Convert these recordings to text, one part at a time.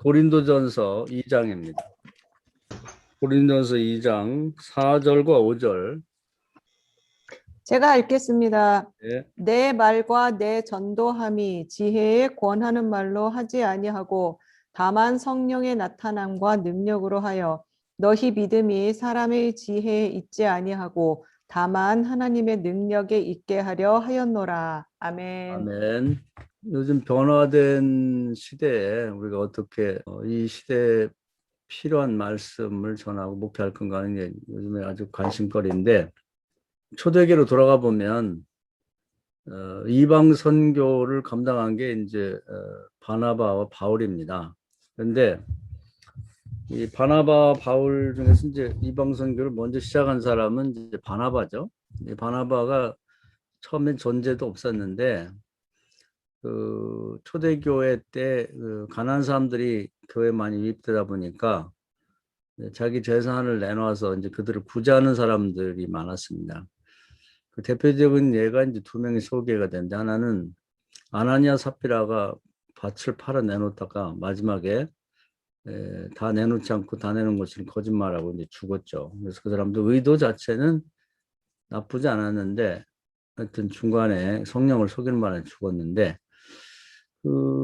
고린도전서 2장입니다. 고린도전서 2장 4절과 5절. 제가 읽겠습니다. 예. 내 말과 내 전도함이 지혜에 권하는 말로 하지 아니하고 다만 성령의 나타남과 능력으로 하여 너희 믿음이 사람의 지혜에 있지 아니하고 다만 하나님의 능력에 있게 하려 하였노라. 아멘. 아멘. 요즘 변화된 시대에 우리가 어떻게 이 시대에 필요한 말씀을 전하고 목회할 건가 하는 게 요즘에 아주 관심거리인데, 초대교로 돌아가 보면 이방 선교를 감당한 게 이제 바나바와 바울입니다. 그런데 이 바나바 바울 중에서 이제 이방 선교를 먼저 시작한 사람은 이제 바나바죠. 이 바나바가 처음엔 존재도 없었는데 그 초대교회 때 그 가난한 사람들이 교회 많이 유입되다 보니까 자기 재산을 내놔서 이제 그들을 구제하는 사람들이 많았습니다. 그 대표적인 예가 이제 두 명이 소개가 되는데, 하나는 아나니아 삽비라가 밭을 팔아 내놓다가 마지막에 다 내놓지 않고 다 내놓은 것처럼 거짓말하고 이제 죽었죠. 그래서 그 사람도 의도 자체는 나쁘지 않았는데 하여튼 중간에 성령을 속이는 바람에 죽었는데, 그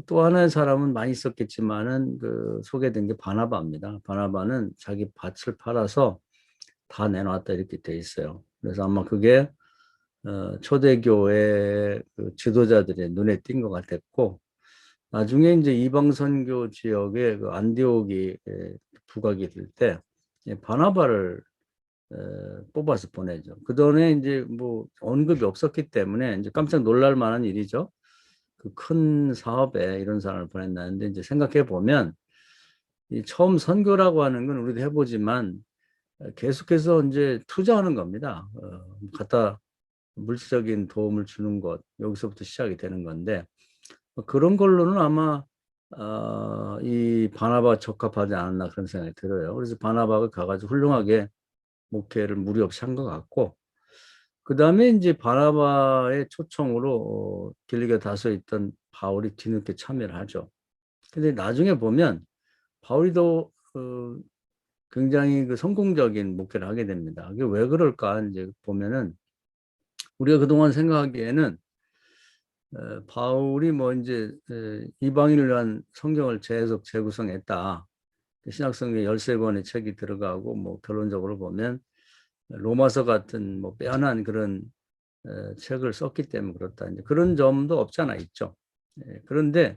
또 하나의 사람은 많이 있었겠지만은 그 소개된 게 바나바입니다. 바나바는 자기 밭을 팔아서 다 내놓았다 이렇게 돼 있어요. 그래서 아마 그게 초대교회 그 지도자들의 눈에 띈 것 같았고, 나중에 이제 이방 선교 지역에 그 안디옥이 부각이 될 때 바나바를 뽑아서 보내죠. 그 전에 이제 뭐 언급이 없었기 때문에 이제 깜짝 놀랄 만한 일이죠. 그 큰 사업에 이런 사람을 보냈나는데, 이제 생각해 보면 이 처음 선교라고 하는 건 우리도 해보지만 계속해서 이제 투자하는 겁니다. 갖다 물질적인 도움을 주는 것, 여기서부터 시작이 되는 건데, 그런 걸로는 아마 이 바나바가 적합하지 않았나 그런 생각이 들어요. 그래서 바나바가 가가지고 훌륭하게 목회를 무리 없이 한 것 같고, 그 다음에 이제 바나바의 초청으로 길리게 다소 있던 바울이 뒤늦게 참여를 하죠. 근데 나중에 보면 바울이도 굉장히 그 성공적인 목회를 하게 됩니다. 그게 왜 그럴까 이제 보면은, 우리가 그동안 생각하기에는 바울이 뭐 이제 이방인을 위한 성경을 재해석 재구성했다, 신약성경에 13권의 책이 들어가고, 뭐 결론적으로 보면 로마서 같은 뭐 빼어난 그런 책을 썼기 때문에 그렇다, 이제 그런 점도 없지 않아 있죠. 그런데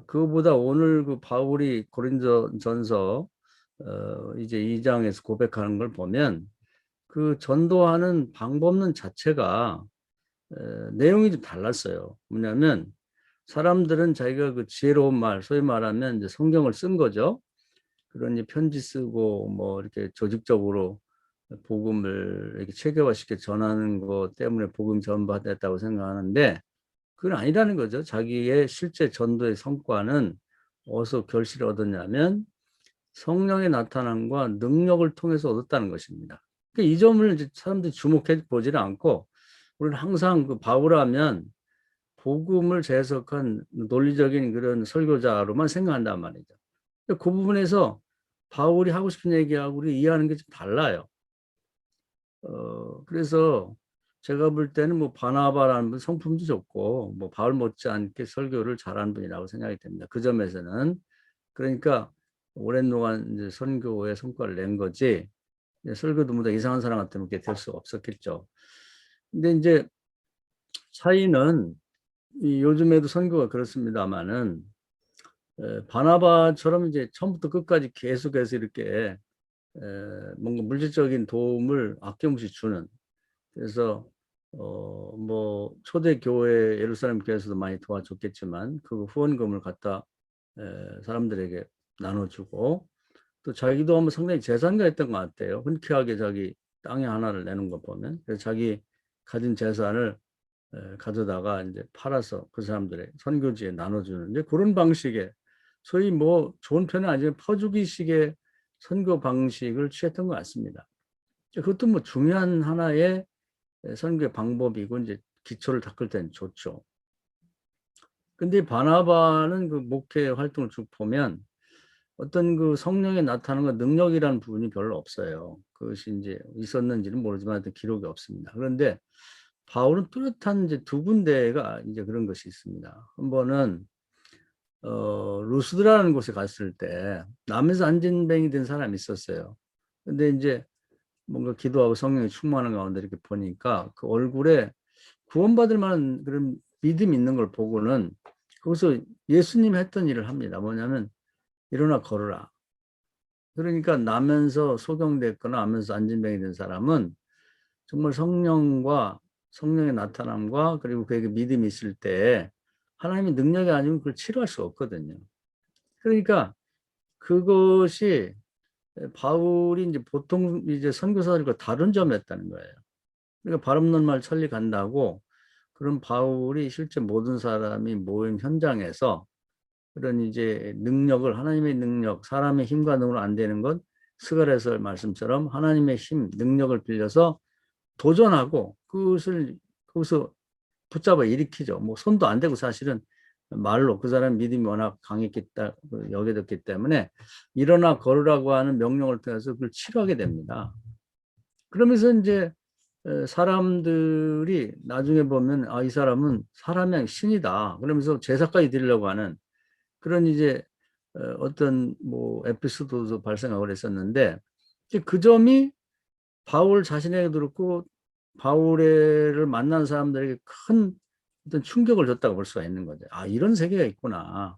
그거보다 오늘 그 바울이 고린도전서 이제 2장에서 고백하는 걸 보면 그 전도하는 방법론 자체가 내용이 좀 달랐어요. 뭐냐면 사람들은 자기가 그 지혜로운 말, 소위 말하면 이제 성경을 쓴 거죠. 그러니 편지 쓰고 뭐 이렇게 조직적으로 복음을 이렇게 체계화시켜 전하는 것 때문에 복음 전파됐다고 생각하는데, 그건 아니라는 거죠. 자기의 실제 전도의 성과는 어디서 결실을 얻었냐면 성령의 나타남과 능력을 통해서 얻었다는 것입니다. 그러니까 이 점을 이제 사람들이 주목해 보지를 않고, 우리는 항상 그 바울하면 복음을 재해석한 논리적인 그런 설교자로만 생각한단 말이죠. 그 부분에서 바울이 하고 싶은 얘기하고 우리 이해하는 게 좀 달라요. 그래서 제가 볼 때는 뭐 바나바라는 분 성품도 좋고 뭐 바울 못지않게 설교를 잘하는 분이라고 생각이 됩니다. 그 점에서는. 그러니까 오랜 동안 이제 선교의 성과를 낸 거지, 설교도 뭐 이상한 사람 같으면 그렇게 될 수가 없었겠죠. 근데 이제 차이는 이 요즘에도 선교가 그렇습니다만은 바나바처럼 이제 처음부터 끝까지 계속해서 이렇게 뭔가 물질적인 도움을 아낌없이 주는, 그래서 뭐 초대 교회 예루살렘 교회에서도 많이 도와줬겠지만 그 후원금을 갖다 사람들에게 나눠주고, 또 자기도 한번 상당히 재산가했던 것 같아요. 흔쾌하게 자기 땅에 하나를 내는 거 보면. 그래서 자기 가진 재산을 가져다가 이제 팔아서 그 사람들의 선교지에 나눠주는 이제 그런 방식의, 소위 뭐 좋은 표현은 아니지만 퍼주기식의 선교 방식을 취했던 것 같습니다. 그것도 뭐 중요한 하나의 선교의 방법이고 이제 기초를 닦을 때는 좋죠. 근데 바나바는 그 목회 활동을 쭉 보면 어떤 그 성령의 나타나는 능력이라는 부분이 별로 없어요. 그것이 이제 있었는지는 모르지만 하여튼 기록이 없습니다. 그런데 바울은 뚜렷한 이제 두 군데가 이제 그런 것이 있습니다. 한 번은 루스드라는 곳에 갔을 때 남에서 안진뱅이 된 사람이 있었어요. 근데 이제 뭔가 기도하고 성령이 충만한 가운데 이렇게 보니까 그 얼굴에 구원받을 만한 그런 믿음이 있는 걸 보고는 거기서 예수님 했던 일을 합니다. 뭐냐면 일어나 걸으라. 그러니까 나면서 소경됐거나 하면서 안진뱅이 된 사람은 정말 성령과 성령의 나타남과 그리고 그에게 믿음이 있을 때 하나님의 능력이 아니면 그걸 치료할 수 없거든요. 그러니까 그것이 바울이 이제 보통 이제 선교사들과 다른 점이었다는 거예요. 그러니까 바람 없는 말 천리 간다고 그런 바울이 실제 모든 사람이 모인 현장에서 그런 이제 능력을 하나님의 능력, 사람의 힘과 능으로 안 되는 건 스가랴서 말씀처럼 하나님의 힘, 능력을 빌려서 도전하고 그것을 거기서 붙잡아 일으키죠. 뭐 손도 안 대고 사실은 말로 그 사람 믿음이 워낙 강했기 여겨졌기 때문에 일어나 걸으라고 하는 명령을 통해서 그걸 치료하게 됩니다. 그러면서 이제 사람들이 나중에 보면 아, 이 사람은 사람의 신이다. 그러면서 제사까지 드리려고 하는 그런 이제 어떤 뭐 에피소드도 발생하고 그랬었는데 그 점이 바울 자신에게 그렇고 바울을 만난 사람들에게 큰 어떤 충격을 줬다고 볼 수가 있는 거죠. 아, 이런 세계가 있구나.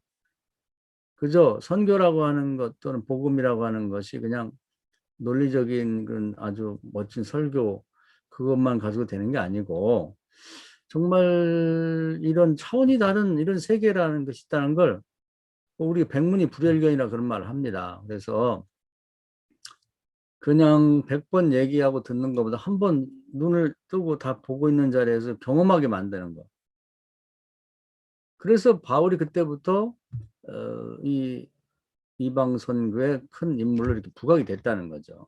그저 선교라고 하는 것 또는 복음이라고 하는 것이 그냥 논리적인 그런 아주 멋진 설교 그것만 가지고 되는 게 아니고 정말 이런 차원이 다른 이런 세계라는 것이 있다는 걸 우리가 백문이 불여일견이라 그런 말을 합니다. 그래서 그냥 100번 얘기하고 듣는 것보다 한 번 눈을 뜨고 다 보고 있는 자리에서 경험하게 만드는 거. 그래서 바울이 그때부터 이 이방 선교의 큰 인물로 이렇게 부각이 됐다는 거죠.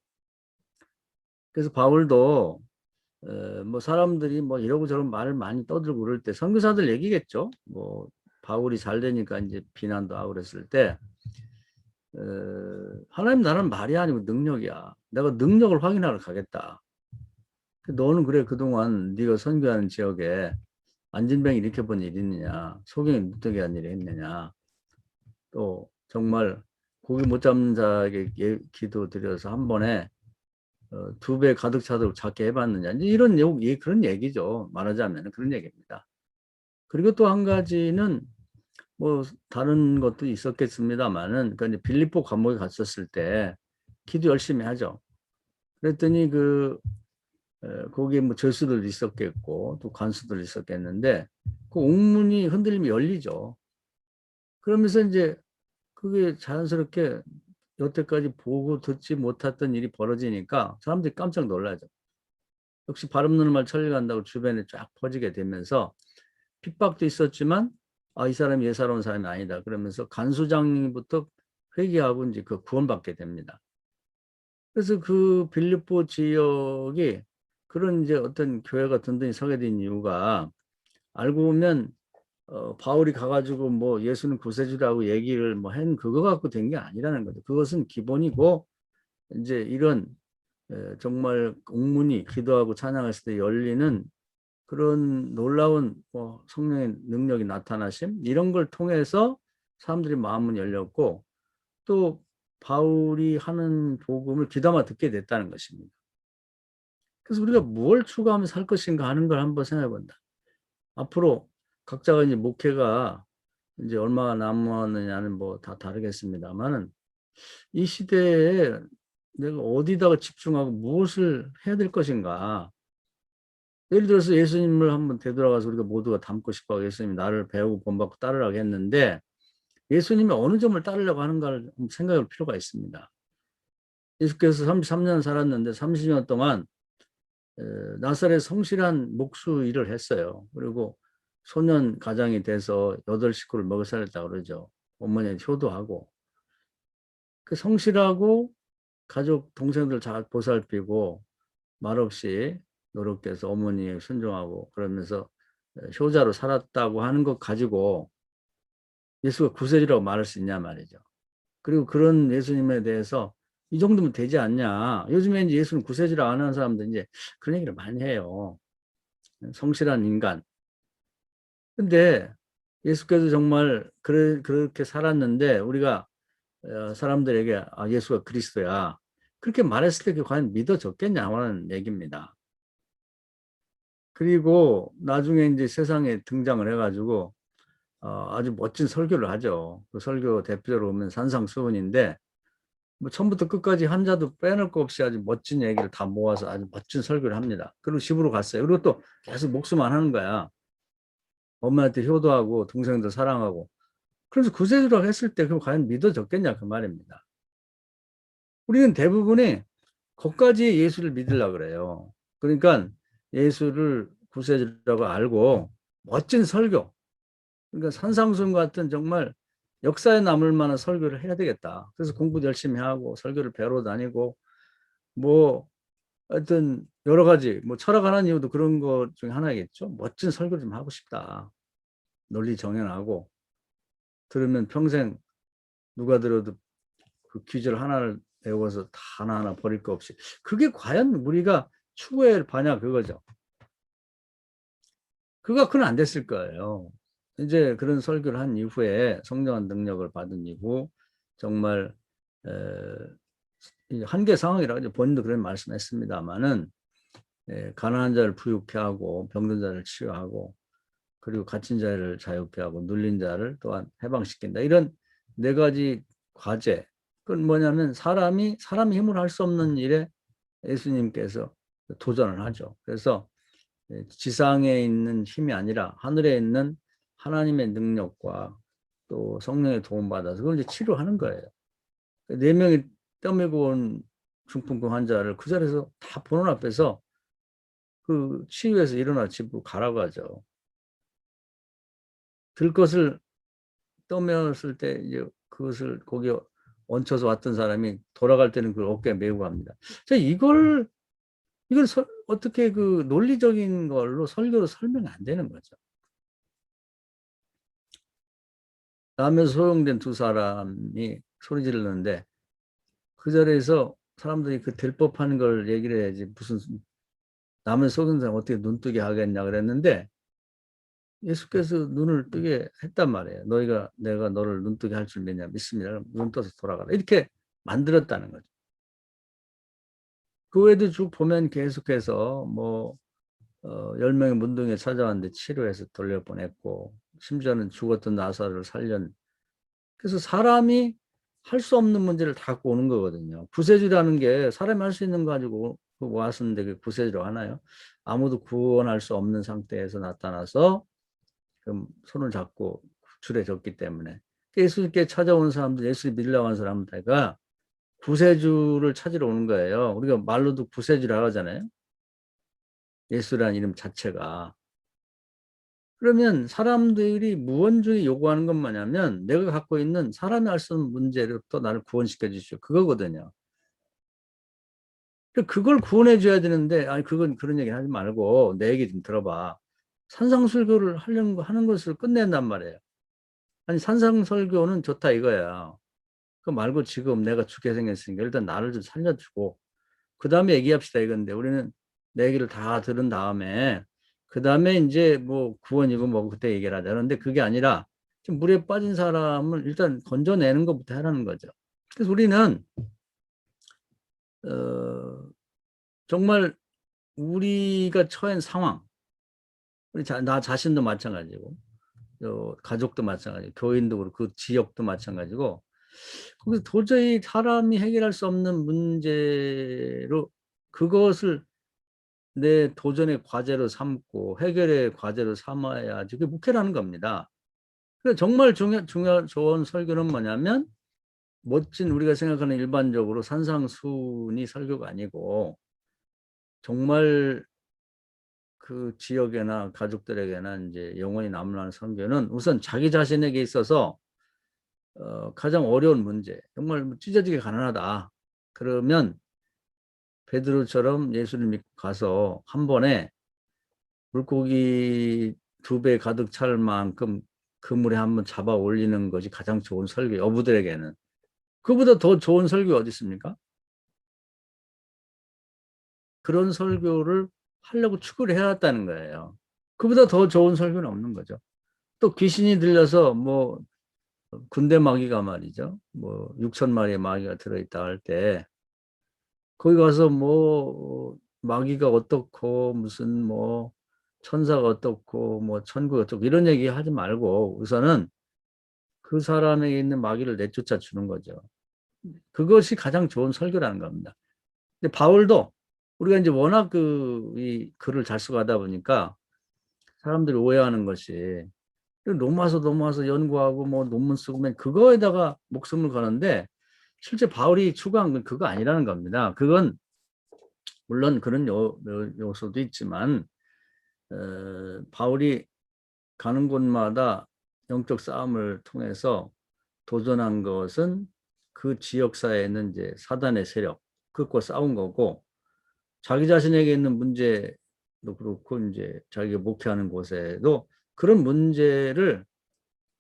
그래서 바울도 뭐 사람들이 뭐 이러고 저러고 말을 많이 떠들고 그럴 때 선교사들 얘기겠죠. 뭐 바울이 잘 되니까 이제 비난도 하고 그랬을 때 하나님 나라는 말이 아니고 능력이야. 내가 능력을 확인하러 가겠다. 너는 그래 그동안 네가 선교하는 지역에 안진병 일으켜본 일이 있느냐, 소경이 무더기 한 일이 있느냐, 또 정말 고기 못 잡는 자에게 기도 드려서 한 번에 2배 가득 차도록 작게 해봤느냐, 이런 그런 얘기죠. 말하자면 그런 얘기입니다. 그리고 또 한 가지는 뭐 다른 것도 있었겠습니다만은 그러니까 빌립보 감옥에 갔었을 때 기도 열심히 하죠. 그랬더니 거기에 뭐 절수들 있었겠고 또 관수들 있었겠는데 그 옥문이 흔들리면 열리죠. 그러면서 이제 그게 자연스럽게 여태까지 보고 듣지 못했던 일이 벌어지니까 사람들이 깜짝 놀라죠. 역시 바람 넣는 말 천리간다고 주변에 쫙 퍼지게 되면서 핍박도 있었지만 아, 이 사람이 예사로운 사람이 아니다. 그러면서 간수장부터 회개하고 이제 그 구원받게 됩니다. 그래서 그 빌립보 지역이 그런 이제 어떤 교회가 든든히 서게 된 이유가 알고 보면 바울이 가가지고 뭐 예수는 구세주라고 얘기를 뭐 한 그거 갖고 된 게 아니라는 거죠. 그것은 기본이고 이제 이런 정말 옥문이 기도하고 찬양했을 때 열리는 그런 놀라운 뭐 성령의 능력이 나타나심 이런 걸 통해서 사람들이 마음은 열렸고 또 바울이 하는 복음을 귀담아 듣게 됐다는 것입니다. 그래서 우리가 뭘 추구하며 살 것인가 하는 걸 한번 생각해 본다. 앞으로 각자가 이제 목회가 이제 얼마나 남았느냐는 뭐 다 다르겠습니다만은 이 시대에 내가 어디다가 집중하고 무엇을 해야 될 것인가. 예를 들어서 예수님을 한번 되돌아가서 우리가 모두가 닮고 싶어 예수님이 나를 배우고 본받고 따르라고 했는데 예수님이 어느 점을 따르려고 하는가를 생각할 필요가 있습니다. 예수께서 33년 살았는데 30년 동안 나사렛 성실한 목수 일을 했어요. 그리고 소년 가장이 돼서 8식구를 먹여 살렸다고 그러죠. 어머니 효도하고. 그 성실하고 가족, 동생들 잘 보살피고 말없이 노력해서 어머니에 순종하고 그러면서 효자로 살았다고 하는 것 가지고 예수가 구세주라고 말할 수 있냐 말이죠. 그리고 그런 예수님에 대해서 이 정도면 되지 않냐. 요즘에 이제 예수는 구세주라 안 하는 사람들 이제 그런 얘기를 많이 해요. 성실한 인간. 근데 예수께서 정말 그렇게 살았는데 우리가 사람들에게 예수가 그리스도야. 그렇게 말했을 때 그게 과연 믿어졌겠냐는 얘기입니다. 그리고 나중에 이제 세상에 등장을 해가지고 아주 멋진 설교를 하죠. 그 설교 대표로 보면 산상수훈인데 뭐 처음부터 끝까지 한 자도 빼놓을 거 없이 아주 멋진 얘기를 다 모아서 아주 멋진 설교를 합니다. 그리고 집으로 갔어요. 그리고 또 계속 목수만 하는 거야. 엄마한테 효도하고 동생들 사랑하고. 그래서 구세주라고 했을 때 그거 과연 믿어졌겠냐 그 말입니다. 우리는 대부분이 거기까지 예수를 믿으려고 그래요. 그러니까 예수를 구세주라고 알고 멋진 설교, 그러니까 산상수훈 같은 정말 역사에 남을 만한 설교를 해야 되겠다. 그래서 공부 열심히 하고 설교를 배우러 다니고 뭐 하여튼 여러 가지 뭐 철학하는 이유도 그런 것 중에 하나겠죠. 멋진 설교를 좀 하고 싶다. 논리 정연하고 들으면 평생 누가 들어도 그 귀절 하나를 배워서 다 하나하나 버릴 거 없이 그게 과연 우리가 추구할 바냐 그거죠. 그건 안 됐을 거예요. 이제 그런 설교를 한 이후에 성령한 능력을 받은 이후 정말 한계 상황이라고 이제 본인도 그런 말씀했습니다만은 가난한 자를 부유케 하고 병든 자를 치유하고 그리고 갇힌 자를 자유케 하고 눌린 자를 또한 해방시킨다. 이런 네 가지 과제. 그건 뭐냐면 사람이 힘으로 할 수 없는 일에 예수님께서 도전을 하죠. 그래서 지상에 있는 힘이 아니라 하늘에 있는 하나님의 능력과 또 성령의 도움받아서 그걸 이제 치료하는 거예요. 네 명이 떠밀고 온 중풍병 환자를 그 자리에서 다 보는 앞에서 그 치유해서 일어나 집으로 가라고 하죠. 들 것을 떠메었을 때 이제 그것을 거기에 얹혀서 왔던 사람이 돌아갈 때는 그걸 어깨에 메고 갑니다. 자, 이걸 어떻게 그 논리적인 걸로 설교로 설명이 안 되는 거죠. 다음에 소용된 두 사람이 소리 지르는데 그 자리에서 사람들이 그 될 법한 걸 얘기를 해야지 무슨 남을 속인 사람 어떻게 눈뜨게 하겠냐 그랬는데 예수께서 눈을 뜨게 했단 말이에요. 내가 너를 눈뜨게 할 줄 믿습니다. 눈 떠서 돌아가라. 이렇게 만들었다는 거죠. 그 외에도 쭉 보면 계속해서 뭐 10명의 문둥이에 찾아왔는데 치료해서 돌려보냈고 심지어는 죽었던 나사로를 살렸. 그래서 사람이 할 수 없는 문제를 다 갖고 오는 거거든요. 구세주라는 게 사람이 할 수 있는 거 가지고 왔었는데 그 구세주라고 하나요? 아무도 구원할 수 없는 상태에서 나타나서 손을 잡고 구출해줬기 때문에 예수님께 찾아오는 사람들, 예수를 믿으려고 하는 사람들가 구세주를 찾으러 오는 거예요. 우리가 말로도 구세주라고 하잖아요. 예수라는 이름 자체가. 그러면 사람들이 무언중에 요구하는 건 뭐냐면 내가 갖고 있는 사람이 할 수 없는 문제로부터 나를 구원시켜 주시오. 그거거든요. 그걸 구원해 줘야 되는데 아니 그건 그런 얘기 하지 말고 내 얘기 좀 들어봐. 산상수교를 하는 것을 끝낸단 말이에요. 아니 산상설교는 좋다 이거야. 그 말고 지금 내가 죽게 생겼으니까 일단 나를 좀 살려주고 그 다음에 얘기합시다 이건데 우리는 내 얘기를 다 들은 다음에 그 다음에 이제 뭐 구원이고 뭐 그때 얘기를 하자. 그런데 그게 아니라 지금 물에 빠진 사람을 일단 건져내는 것부터 하라는 거죠. 그래서 우리는 정말 우리가 처한 상황, 나 자신도 마찬가지고 가족도 마찬가지고 교인도 그렇고 그 지역도 마찬가지고 거기서 도저히 사람이 해결할 수 없는 문제로 그것을 내 도전의 과제로 삼고 해결의 과제로 삼아야지 그게 목회라는 겁니다. 그래서 정말 좋은 설교는 뭐냐면 멋진 우리가 생각하는 일반적으로 산상수훈이 설교가 아니고 정말 그 지역에나 가족들에게나 이제 영원히 남는 설교는 우선 자기 자신에게 있어서 가장 어려운 문제, 정말 찢어지게 가난하다. 그러면 베드로처럼 예수를 믿고 가서 한 번에 물고기 2배 가득 찰 만큼 그물에 한번 잡아 올리는 것이 가장 좋은 설교, 어부들에게는. 그보다 더 좋은 설교 어디 있습니까? 그런 설교를 하려고 추구를 해왔다는 거예요. 그보다 더 좋은 설교는 없는 거죠. 또 귀신이 들려서 뭐 군대 마귀가 말이죠. 뭐 6천 마리의 마귀가 들어있다 할 때 거기 가서 뭐 마귀가 어떻고 무슨 뭐 천사가 어떻고 뭐 천국 어떻고 이런 얘기 하지 말고 우선은 그 사람에게 있는 마귀를 내쫓아 주는 거죠. 그것이 가장 좋은 설교라는 겁니다. 근데 바울도 우리가 이제 워낙 이 글을 잘 쓰고 하다 보니까 사람들이 오해하는 것이 로마서 연구하고 뭐 논문 쓰고 맨 그거에다가 목숨을 거는데 실제 바울이 추구한 건 그거 아니라는 겁니다. 그건 물론 그런 요소도 있지만 바울이 가는 곳마다 영적 싸움을 통해서 도전한 것은 그 지역사회에 있는 이제 사단의 세력, 그것과 싸운 거고, 자기 자신에게 있는 문제도 그렇고, 이제 자기가 목회하는 곳에도 그런 문제를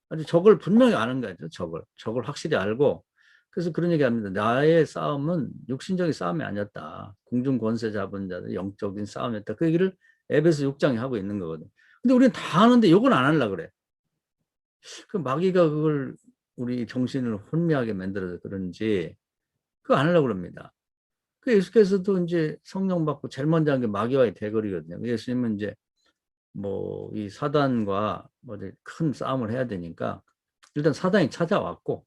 아주 적을 분명히 아는 거죠. 적을 확실히 알고. 그래서 그런 얘기 합니다. 나의 싸움은 육신적인 싸움이 아니었다. 공중 권세 잡은 자들 영적인 싸움이었다. 그 얘기를 에베소 6장에 하고 있는 거거든. 근데 우리는 다 아는데 이건 안 하려고 그래. 그 마귀가 그걸 우리 정신을 혼미하게 만들어서 그런지 그거 안 하려고 그럽니다. 그 예수께서도 이제 성령 받고 제일 먼저 한 게 마귀와의 대결이거든요. 예수님은 이제 뭐 이 사단과 뭐 큰 싸움을 해야 되니까 일단 사단이 찾아왔고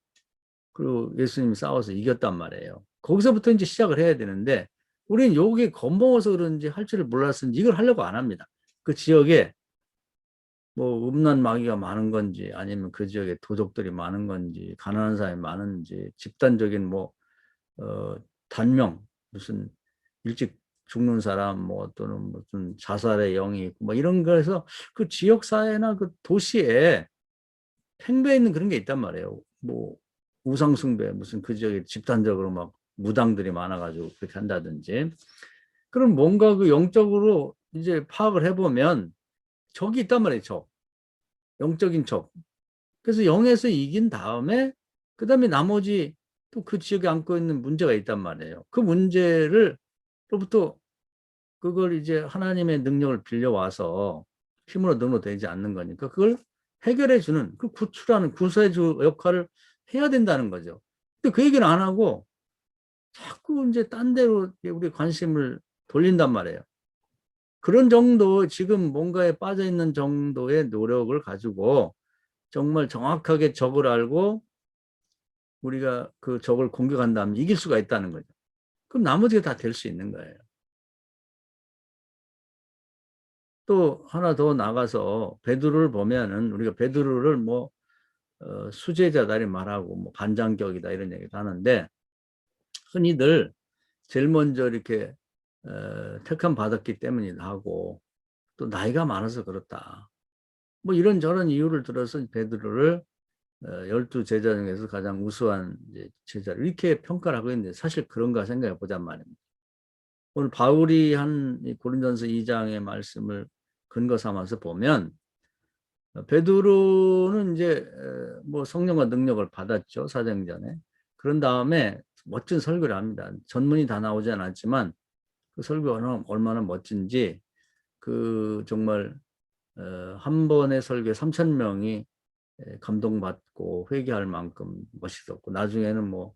그리고 예수님이 싸워서 이겼단 말이에요. 거기서부터 이제 시작을 해야 되는데 우리는 요게 겁먹어서 그런지 할 줄을 몰랐는지 이걸 하려고 안 합니다. 그 지역에 뭐 음란 마귀가 많은 건지 아니면 그 지역에 도적들이 많은 건지 가난한 사람이 많은지 집단적인 뭐 단명 무슨 일찍 죽는 사람 뭐 또는 무슨 자살의 영이 있고 뭐 이런 거에서 그 지역 사회나 그 도시에 팽배해 있는 그런 게 있단 말이에요. 뭐 우상숭배 무슨 그 지역에 집단적으로 막 무당들이 많아가지고 그렇게 한다든지 그럼 뭔가 그 영적으로 이제 파악을 해보면 적이 있단 말이에요. 영적인 적. 그래서 영에서 이긴 다음에 그 다음에 나머지 또 그 지역에 안고 있는 문제가 있단 말이에요. 그 문제를 로부터 그걸 이제 하나님의 능력을 빌려와서 힘으로 능로 되지 않는 거니까 그걸 해결해 주는 그 구출하는 구세주 역할을 해야 된다는 거죠. 근데 그 얘기는 안 하고 자꾸 이제 딴 데로 우리 관심을 돌린단 말이에요. 그런 정도 지금 뭔가에 빠져 있는 정도의 노력을 가지고 정말 정확하게 적을 알고 우리가 그 적을 공격한다면 이길 수가 있다는 거죠. 그럼 나머지가 다 될 수 있는 거예요. 또 하나 더 나가서 베드로를 보면은 우리가 베드로를 뭐 수제자다리 말하고 뭐 반장격이다 이런 얘기도 하는데 흔히들 제일 먼저 이렇게 택함 받았기 때문이다 하고 또 나이가 많아서 그렇다. 뭐 이런저런 이유를 들어서 베드로를 12제자 중에서 가장 우수한 제자 이렇게 평가를 하고 있는데 사실 그런가 생각해 보잔 말입니다. 오늘 바울이 한 고린도전서 2장의 말씀을 근거 삼아서 보면 베드로는 이제 뭐 성령과 능력을 받았죠. 사도행전에. 그런 다음에 멋진 설교를 합니다. 전문이 다 나오지 않았지만 그 설교가 얼마나 멋진지 그 정말 한 번의 설교에 3천 명이 감동받고 회개할 만큼 멋있었고 나중에는 뭐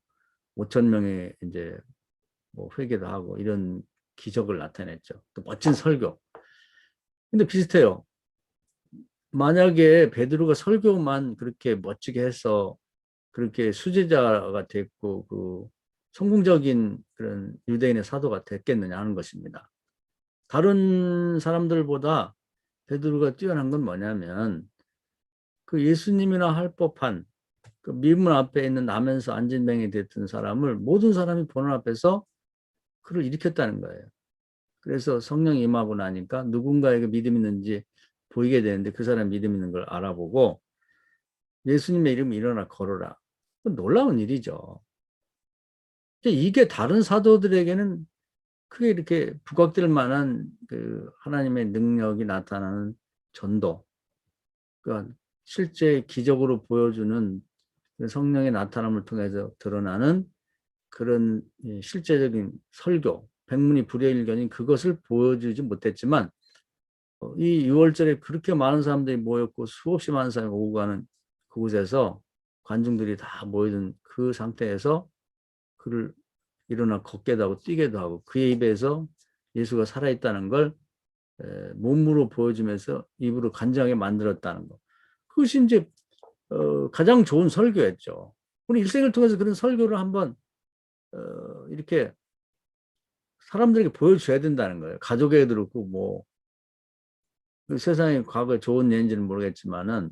5천 명이 이제 뭐 회개도 하고 이런 기적을 나타냈죠. 또 멋진 설교. 근데 비슷해요. 만약에 베드로가 설교만 그렇게 멋지게 해서 그렇게 수제자가 됐고 그 성공적인 그런 유대인의 사도가 됐겠느냐 하는 것입니다. 다른 사람들보다 베드로가 뛰어난 건 뭐냐면 그 예수님이나 할 법한 그 미문 앞에 있는 나면서 안진뱅이 됐던 사람을 모든 사람이 보는 앞에서 그를 일으켰다는 거예요. 그래서 성령이 임하고 나니까 누군가에게 믿음 있는지 보이게 되는데 그 사람 믿음 있는 걸 알아보고 예수님의 이름을 일어나 걸어라. 놀라운 일이죠. 이게 다른 사도들에게는 크게 이렇게 부각될 만한 그 하나님의 능력이 나타나는 전도. 그러니까 실제 기적으로 보여주는 성령의 나타남을 통해서 드러나는 그런 실제적인 설교, 백문이 불여일견인 그것을 보여주지 못했지만 이 6월절에 그렇게 많은 사람들이 모였고 수없이 많은 사람이 오고 가는 그곳에서 관중들이 다 모이던 그 상태에서 그를 일어나 걷게도 하고 뛰게도 하고 그의 입에서 예수가 살아있다는 걸 몸으로 보여주면서 입으로 간증하게 만들었다는 거. 그것이 이제 가장 좋은 설교였죠. 우리 일생을 통해서 그런 설교를 한번 이렇게 사람들에게 보여줘야 된다는 거예요. 가족에게도 그렇고 뭐 세상에 과거에 좋은 예인지는 모르겠지만은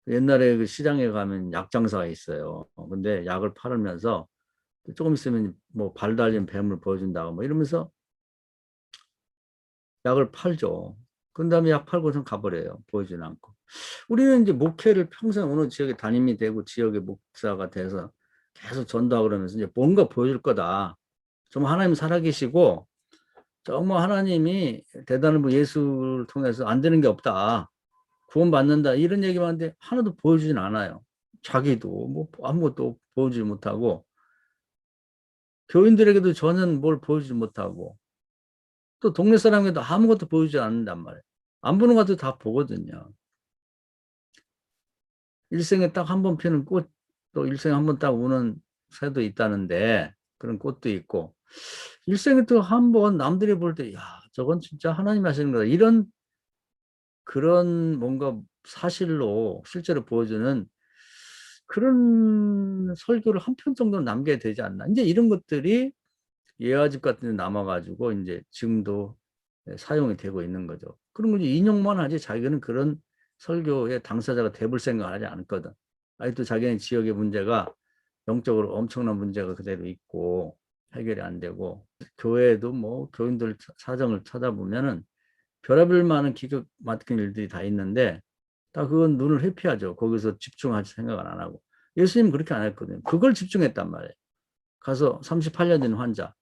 옛날에 그 시장에 가면 약 장사가 있어요. 근데 약을 팔으면서 조금 있으면 뭐 발 달린 뱀을 보여준다고 뭐 이러면서 약을 팔죠. 그 다음에 약 팔고선 가버려요. 보여주지 않고. 우리는 이제 목회를 평생 어느 지역에 담임이 되고 지역의 목사가 돼서 계속 전도하고 그러면서 이제 뭔가 보여줄 거다. 정말 하나님 살아계시고 정말 하나님이 대단한 분 예수를 통해서 안 되는 게 없다. 구원받는다. 이런 얘기만 하는데 하나도 보여주진 않아요. 자기도 뭐 아무것도 보여주지 못하고 교인들에게도 전혀 뭘 보여주지 못하고 또 동네 사람에게도 아무것도 보여주지 않는단 말이에요. 안 보는 것도 다 보거든요. 일생에 딱 한 번 피는 꽃, 또 일생에 한 번 딱 우는 새도 있다는데 그런 꽃도 있고 일생에 또 한 번 남들이 볼 때 야, 저건 진짜 하나님이 하시는 거다. 이런 그런 뭔가 사실로 실제로 보여주는 그런 설교를 한 편 정도는 남겨야 되지 않나. 이제 이런 것들이 예화집 같은 데 남아가지고 이제 지금도 사용이 되고 있는 거죠. 그런 거 인용만 하지 자기는 그런 설교의 당사자가 돼볼 생각을 하지 않거든. 아직도 자기네 지역의 문제가 영적으로 엄청난 문제가 그대로 있고 해결이 안 되고 교회에도 뭐 교인들 사정을 찾아보면은 별의별 많은 기적 맡긴 일들이 다 있는데 다 그건 눈을 회피하죠. 거기서 집중할 생각을 안 하고. 예수님은 그렇게 안 했거든요. 그걸 집중했단 말이에요. 가서 38년 된 환자,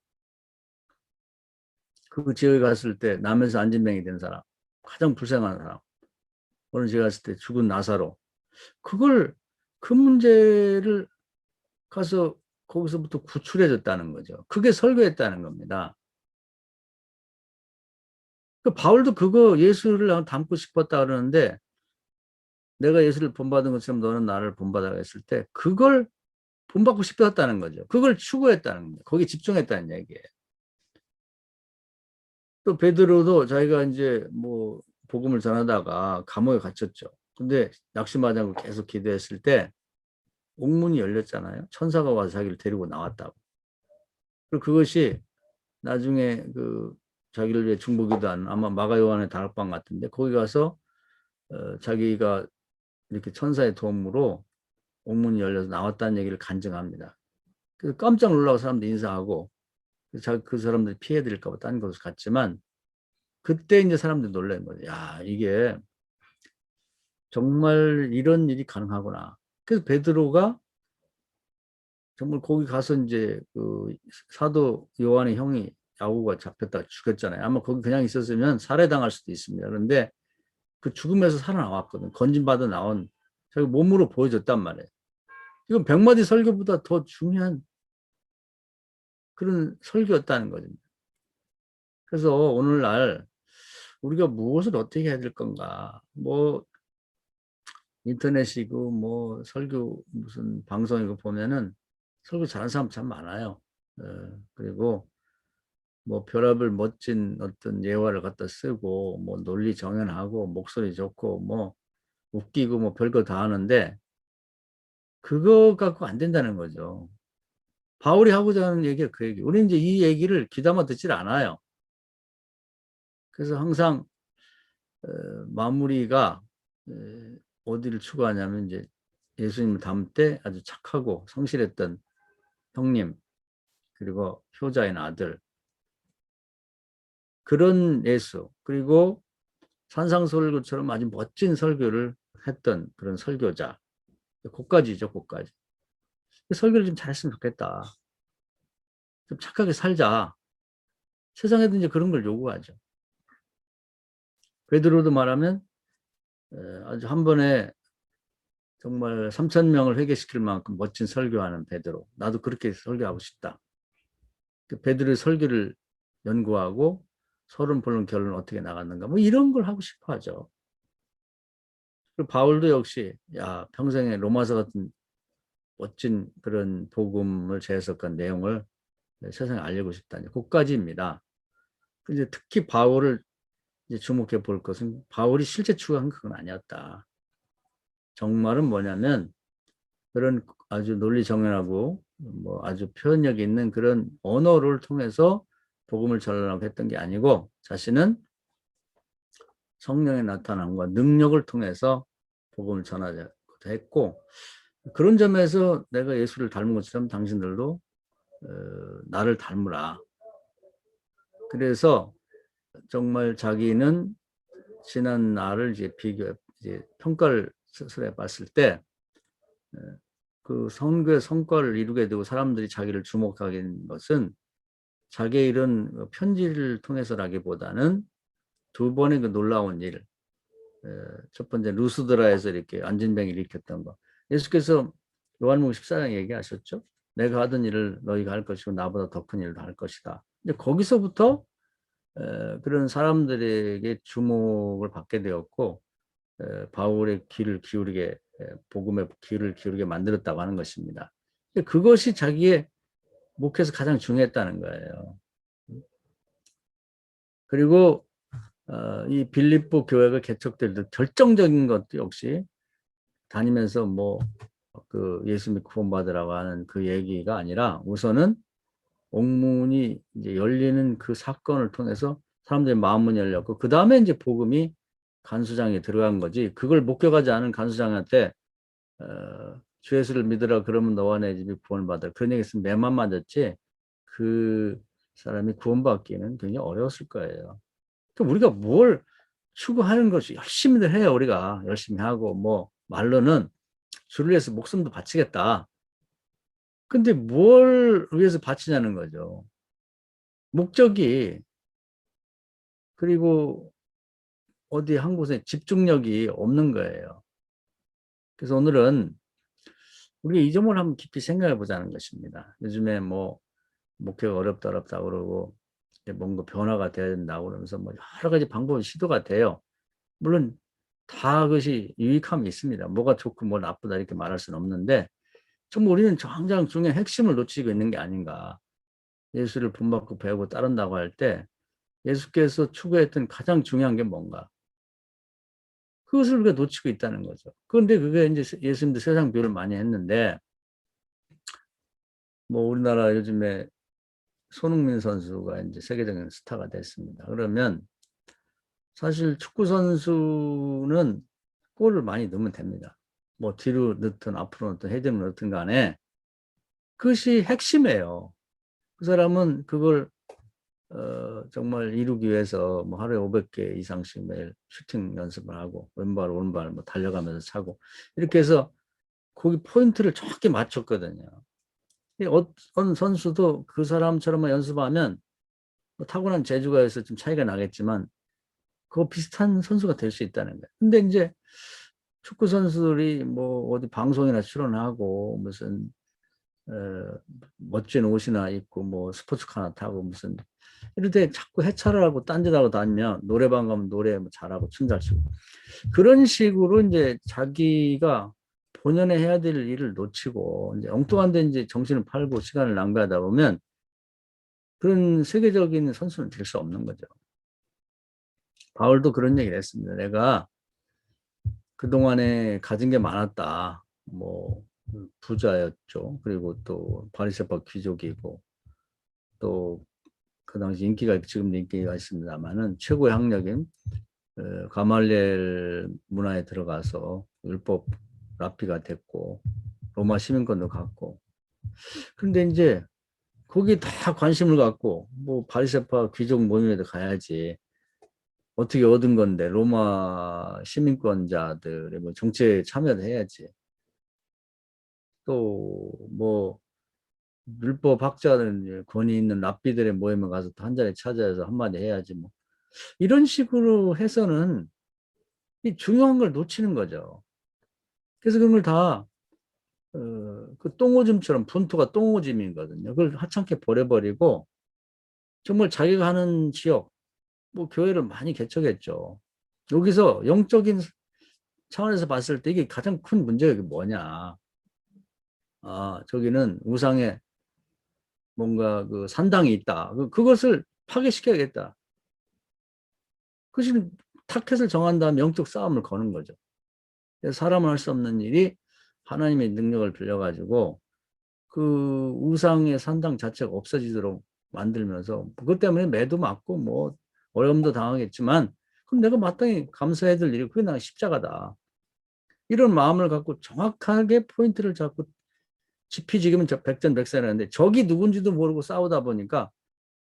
그 지역에 갔을 때 남에서 안진병이 된 사람, 가장 불쌍한 사람, 어느 지역에 갔을 때 죽은 나사로, 그걸 그 문제를 가서 거기서부터 구출해줬다는 거죠. 그게 설교했다는 겁니다. 그 바울도 그거 예수를 담고 싶었다 그러는데 내가 예수를 본받은 것처럼 너는 나를 본받아 했을 때 그걸 본받고 싶었다는 거죠. 그걸 추구했다는 겁니다. 거기에 집중했다는 얘기예요. 또 베드로도 자기가 이제 뭐 복음을 전하다가 감옥에 갇혔죠. 근데 낙심하지 않고 계속 기도했을 때 옥문이 열렸잖아요. 천사가 와서 자기를 데리고 나왔다고. 그리고 그것이 나중에 그 자기를 위해 중보기도한 아마 마가 요한의 다락방 같은데 거기 가서 자기가 이렇게 천사의 도움으로 옥문이 열려서 나왔다는 얘기를 간증합니다. 그래서 깜짝 놀라고 사람들 인사하고 그 사람들이 피해드릴까 봐 딴 곳을 갔지만 그때 이제 사람들이 놀란 거죠. 야, 이게 정말 이런 일이 가능하구나. 그래서 베드로가 정말 거기 가서 이제 그 사도 요한의 형이 야고보가 잡혔다 죽였잖아요. 아마 거기 그냥 있었으면 살해당할 수도 있습니다. 그런데 그 죽음에서 살아나왔거든. 건진받아 나온 자기 몸으로 보여줬단 말이에요. 이건 백마디 설교보다 더 중요한 그런 설교였다는 거죠. 그래서 오늘날 우리가 무엇을 어떻게 해야 될 건가? 뭐 인터넷이고 뭐 설교 무슨 방송이고 보면은 설교 잘하는 사람 참 많아요. 그리고 뭐 별의별 멋진 어떤 예화를 갖다 쓰고 뭐 논리 정연하고 목소리 좋고 뭐 웃기고 뭐 별거 다 하는데 그거 갖고 안 된다는 거죠. 바울이 하고자 하는 얘기가 그 얘기. 우리는 이제 이 얘기를 귀담아 듣질 않아요. 그래서 항상 마무리가 어디를 추구하냐면 이제 예수님을 닮을 때 아주 착하고 성실했던 형님 그리고 효자인 아들 그런 예수 그리고 산상설교처럼 아주 멋진 설교를 했던 그런 설교자 그까지죠 그까지 설교를 좀 잘했으면 좋겠다 좀 착하게 살자 세상에도 이제 그런 걸 요구하죠 베드로도 말하면 아주 한 번에 정말 3천 명을 회개시킬 만큼 멋진 설교하는 베드로. 나도 그렇게 설교하고 싶다. 그 베드로의 설교를 연구하고 서론 본론 결론 어떻게 나갔는가 뭐 이런 걸 하고 싶어 하죠. 그리고 바울도 역시 야 평생에 로마서 같은 멋진 그런 복음을 재해석한 내용을 세상에 알리고 싶다. 그까지입니다. 근데 특히 바울을 이제 주목해 볼 것은 바울이 실제 추구한 그건 아니었다. 정말은 뭐냐면 그런 아주 논리정연하고 뭐 아주 표현력 있는 그런 언어를 통해서 복음을 전하려고 했던 게 아니고 자신은 성령의 나타남과 능력을 통해서 복음을 전하자고 했고 그런 점에서 내가 예수를 닮은 것처럼 당신들도 나를 닮으라. 그래서 정말 자기는 지난 날을 이제 평가를 스스로 해봤을 때 그 선교의 성과를 이루게 되고 사람들이 자기를 주목하게 된 것은 자기의 이런 편지를 통해서라기보다는 두 번의 그 놀라운 일, 첫 번째 루스드라에서 이렇게 안진병을 일으켰던 거. 예수께서 요한복음 14장 얘기하셨죠. 내가 하던 일을 너희가 할 것이고 나보다 더 큰 일도 할 것이다. 근데 거기서부터 그런 사람들에게 주목을 받게 되었고 바울의 귀를 기울이게 복음의 귀를 기울이게 만들었다고 하는 것입니다. 그것이 자기의 목회에서 가장 중요했다는 거예요. 그리고 이 빌립보 교회가 개척될 때 결정적인 것도 역시 다니면서 뭐 그 예수 믿고 구원받으라고 하는 그 얘기가 아니라 우선은 옥문이 이제 열리는 그 사건을 통해서 사람들의 마음문이 열렸고 그 다음에 이제 복음이 간수장에 들어간 거지. 그걸 목격하지 않은 간수장한테 주 예수를 믿으라 그러면 너와 내 집이 구원받아. 그런 얘기 했으면 매만 맞았지. 그 사람이 구원받기는 굉장히 어려웠을 거예요. 그럼 우리가 뭘 추구하는 것이 열심히들 해요. 우리가 열심히 하고 뭐 말로는 주를 위해서 목숨도 바치겠다. 근데 뭘 위해서 바치냐는 거죠. 목적이 그리고 어디 한 곳에 집중력이 없는 거예요. 그래서 오늘은 우리가 이 점을 한번 깊이 생각해 보자는 것입니다. 요즘에 뭐 목표가 어렵다 그러고 뭔가 변화가 돼야 된다고 그러면서 뭐 여러 가지 방법이 시도가 돼요. 물론 다 그것이 유익함이 있습니다. 뭐가 좋고 뭐 나쁘다 이렇게 말할 수는 없는데 정말 우리는 당장 중요한 핵심을 놓치고 있는 게 아닌가. 예수를 본받고 배우고 따른다고 할 때 예수께서 추구했던 가장 중요한 게 뭔가. 그것을 우리가 놓치고 있다는 거죠. 그런데 그게 이제 예수님도 세상 비유를 많이 했는데 뭐 우리나라 요즘에 손흥민 선수가 이제 세계적인 스타가 됐습니다. 그러면 사실 축구 선수는 골을 많이 넣으면 됩니다. 뭐 뒤로 넣든 앞으로 넣든 헤딩을 넣든 간에 그것이 핵심이에요. 그 사람은 그걸 정말 이루기 위해서 뭐 하루에 500개 이상씩 매일 슈팅 연습을 하고 왼발 오른발 뭐 달려가면서 차고 이렇게 해서 거기 포인트를 정확히 맞췄거든요. 어떤 선수도 그 사람처럼만 연습하면 뭐 타고난 재주가 있어 좀 차이가 나겠지만 그거 비슷한 선수가 될 수 있다는 거예요. 근데 이제 축구 선수들이 뭐 어디 방송이나 출연하고 무슨 멋진 옷이나 입고 뭐 스포츠카나 타고 무슨 이럴 때 자꾸 해차를 하고 딴짓하고 다니면 노래방 가면 노래 뭐 잘하고 춤 잘 추고 그런 식으로 이제 자기가 본연에 해야 될 일을 놓치고 이제 엉뚱한 데 이제 정신을 팔고 시간을 낭비하다 보면 그런 세계적인 선수는 될 수 없는 거죠. 바울도 그런 얘기를 했습니다. 내가 그동안에 가진 게 많았다. 뭐 부자였죠. 그리고 또 바리새파 귀족이고 또 그 당시 인기가 지금도 인기가 있습니다만은 최고의 학력인 가말리엘 문화에 들어가서 율법 랍비가 됐고 로마 시민권도 갖고 그런데 이제 거기 다 관심을 갖고 뭐 바리새파 귀족 모임에도 가야지 어떻게 얻은 건데 로마 시민권자들의 뭐 정치에 참여를 해야지 또 뭐 율법 학자들 권위 있는 랍비들의 모임에 가서 또 한 자리 찾아서 한마디 해야지 뭐 이런 식으로 해서는 이 중요한 걸 놓치는 거죠. 그래서 그런 걸 다, 그 똥오줌처럼 분토가 똥오줌이거든요. 그걸 하찮게 버려버리고 정말 자기가 하는 지역, 뭐 교회를 많이 개척했죠. 여기서 영적인 차원에서 봤을 때 이게 가장 큰 문제가 이게 뭐냐. 아, 저기는 우상에 뭔가 그 산당이 있다. 그것을 파괴시켜야겠다. 그것이 타켓을 정한 다음 영적 싸움을 거는 거죠. 사람은 할 수 없는 일이 하나님의 능력을 빌려가지고 그 우상의 산당 자체가 없어지도록 만들면서 그것 때문에 매도 맞고 뭐 어려움도 당하겠지만 그럼 내가 마땅히 감사해야 될 일이 그게 나 십자가다. 이런 마음을 갖고 정확하게 포인트를 잡고 지피지기면 백전백승이라는데 적이 누군지도 모르고 싸우다 보니까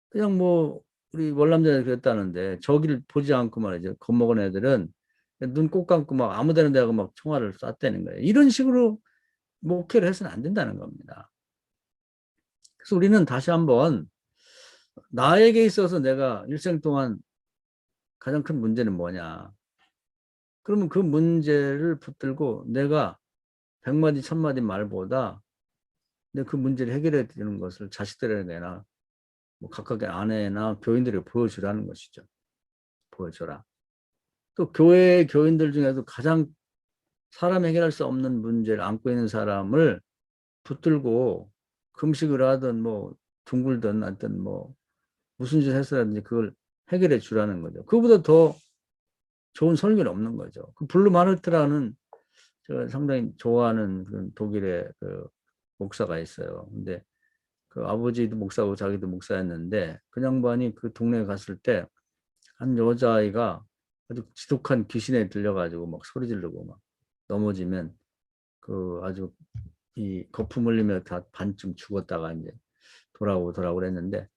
그냥 뭐 우리 월남전에 그랬다는데 저기를 보지 않고 말이죠. 겁먹은 애들은 눈 꼭 감고 막 아무 데나 대고 막 총알을 쐈다는 거예요. 이런 식으로 목회를 해서는 안 된다는 겁니다. 그래서 우리는 다시 한번 나에게 있어서 내가 일생 동안 가장 큰 문제는 뭐냐. 그러면 그 문제를 붙들고 내가 100마디, 1000마디 말보다 그 문제를 해결해 주는 것을 자식들에게나 뭐 각각의 아내나 교인들에게 보여주라는 것이죠. 보여줘라. 또 교회 교인들 중에도 가장 사람 해결할 수 없는 문제를 안고 있는 사람을 붙들고 금식을 하든 뭐 둥글든 하여튼 뭐 무슨 짓을 해서라든지 그걸 해결해 주라는 거죠. 그보다 더 좋은 설교는 없는 거죠. 그 블루 마르트라는 제가 상당히 좋아하는 그런 독일의 그 목사가 있어요. 근데 그 아버지도 목사고 자기도 목사였는데 그 양반이 그 동네에 갔을 때 한 여자아이가 아주 지독한 귀신에 들려가지고 막 소리 지르고 막 넘어지면 그 아주 이 거품 흘리며 다 반쯤 죽었다가 이제 돌아오더라고 그랬는데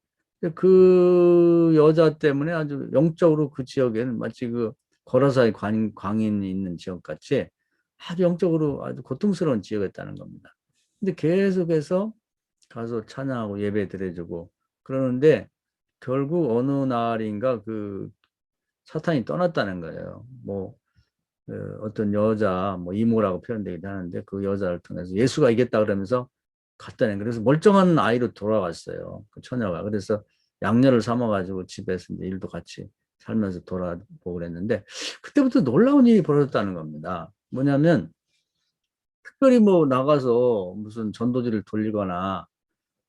그 여자 때문에 아주 영적으로 그 지역에는 마치 그 거라사의 광인이 있는 지역 같이 아주 영적으로 아주 고통스러운 지역이었다는 겁니다. 근데 계속해서 가서 찬양하고 예배 드려주고 그러는데 결국 어느 날인가 그 사탄이 떠났다는 거예요. 뭐 어떤 여자 뭐 이모라고 표현되기도 하는데 그 여자를 통해서 예수가 이겼다 그러면서 갔다는 거예요. 그래서 멀쩡한 아이로 돌아왔어요. 그 처녀가. 그래서 양녀를 삼아가지고 집에서 이제 일도 같이 살면서 돌아보고 그랬는데 그때부터 놀라운 일이 벌어졌다는 겁니다. 뭐냐면 특별히 뭐 나가서 무슨 전도지를 돌리거나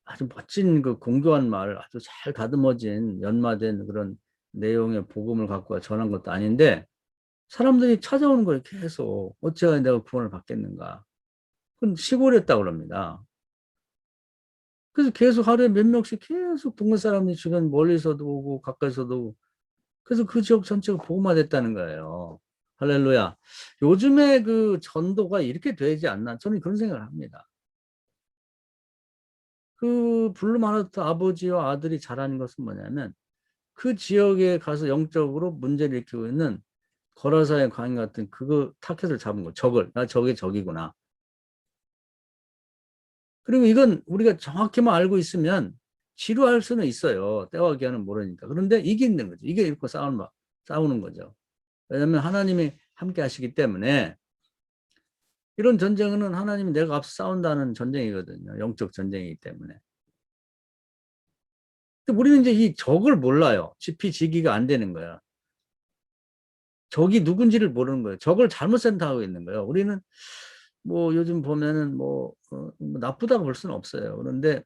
아주 멋진 그 공교한 말, 아주 잘 다듬어진 연마된 그런 내용의 복음을 갖고 전한 것도 아닌데 사람들이 찾아오는 거예요. 계속. 어찌하여 내가 구원을 받겠는가. 그건 시골이었다고 그럽니다. 그래서 계속 하루에 몇 명씩 계속 동네 사람들이 주변 멀리서도 오고 가까이서도 오고 그래서 그 지역 전체가 복음화됐다는 거예요. 할렐루야. 요즘에 그 전도가 이렇게 되지 않나 저는 그런 생각을 합니다. 그 블루마르트 아버지와 아들이 잘하는 것은 뭐냐면 그 지역에 가서 영적으로 문제를 일으키고 있는 거라사의 광인 같은 그거 타켓을 잡은 거 적을 저게 적이구나. 그리고 이건 우리가 정확히만 알고 있으면 지루할 수는 있어요. 때와 기한은 모르니까. 그런데 이기는 거죠. 이게 이렇게 싸우는 거죠. 왜냐하면 하나님이 함께 하시기 때문에 이런 전쟁은 하나님이 내가 앞서 싸운다는 전쟁이거든요. 영적 전쟁이기 때문에. 근데 우리는 이제 이 적을 몰라요. 지피지기가 안 되는 거야. 적이 누군지를 모르는 거예요. 적을 잘못 선택하고 있는 거예요. 우리는 뭐 요즘 보면은 뭐 나쁘다고 볼 수는 없어요. 그런데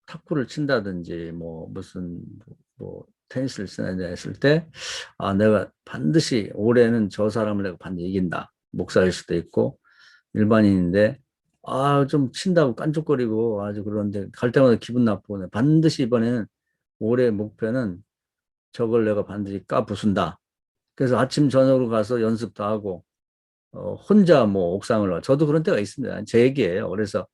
탁구를 친다든지 뭐 무슨 뭐 테니스를 친다 했을 때 아, 내가 반드시 올해는 저 사람을 내가 반드시 이긴다. 목사일 수도 있고 일반인인데 아, 좀 친다고 깐족거리고 아주 그런데 갈 때마다 기분 나쁘고 반드시 이번에는 올해 목표는 저걸 내가 반드시 까부순다. 그래서 아침 저녁으로 가서 연습도 하고 혼자 뭐 옥상을 저도 그런 때가 있습니다. 제 얘기예요. 그래서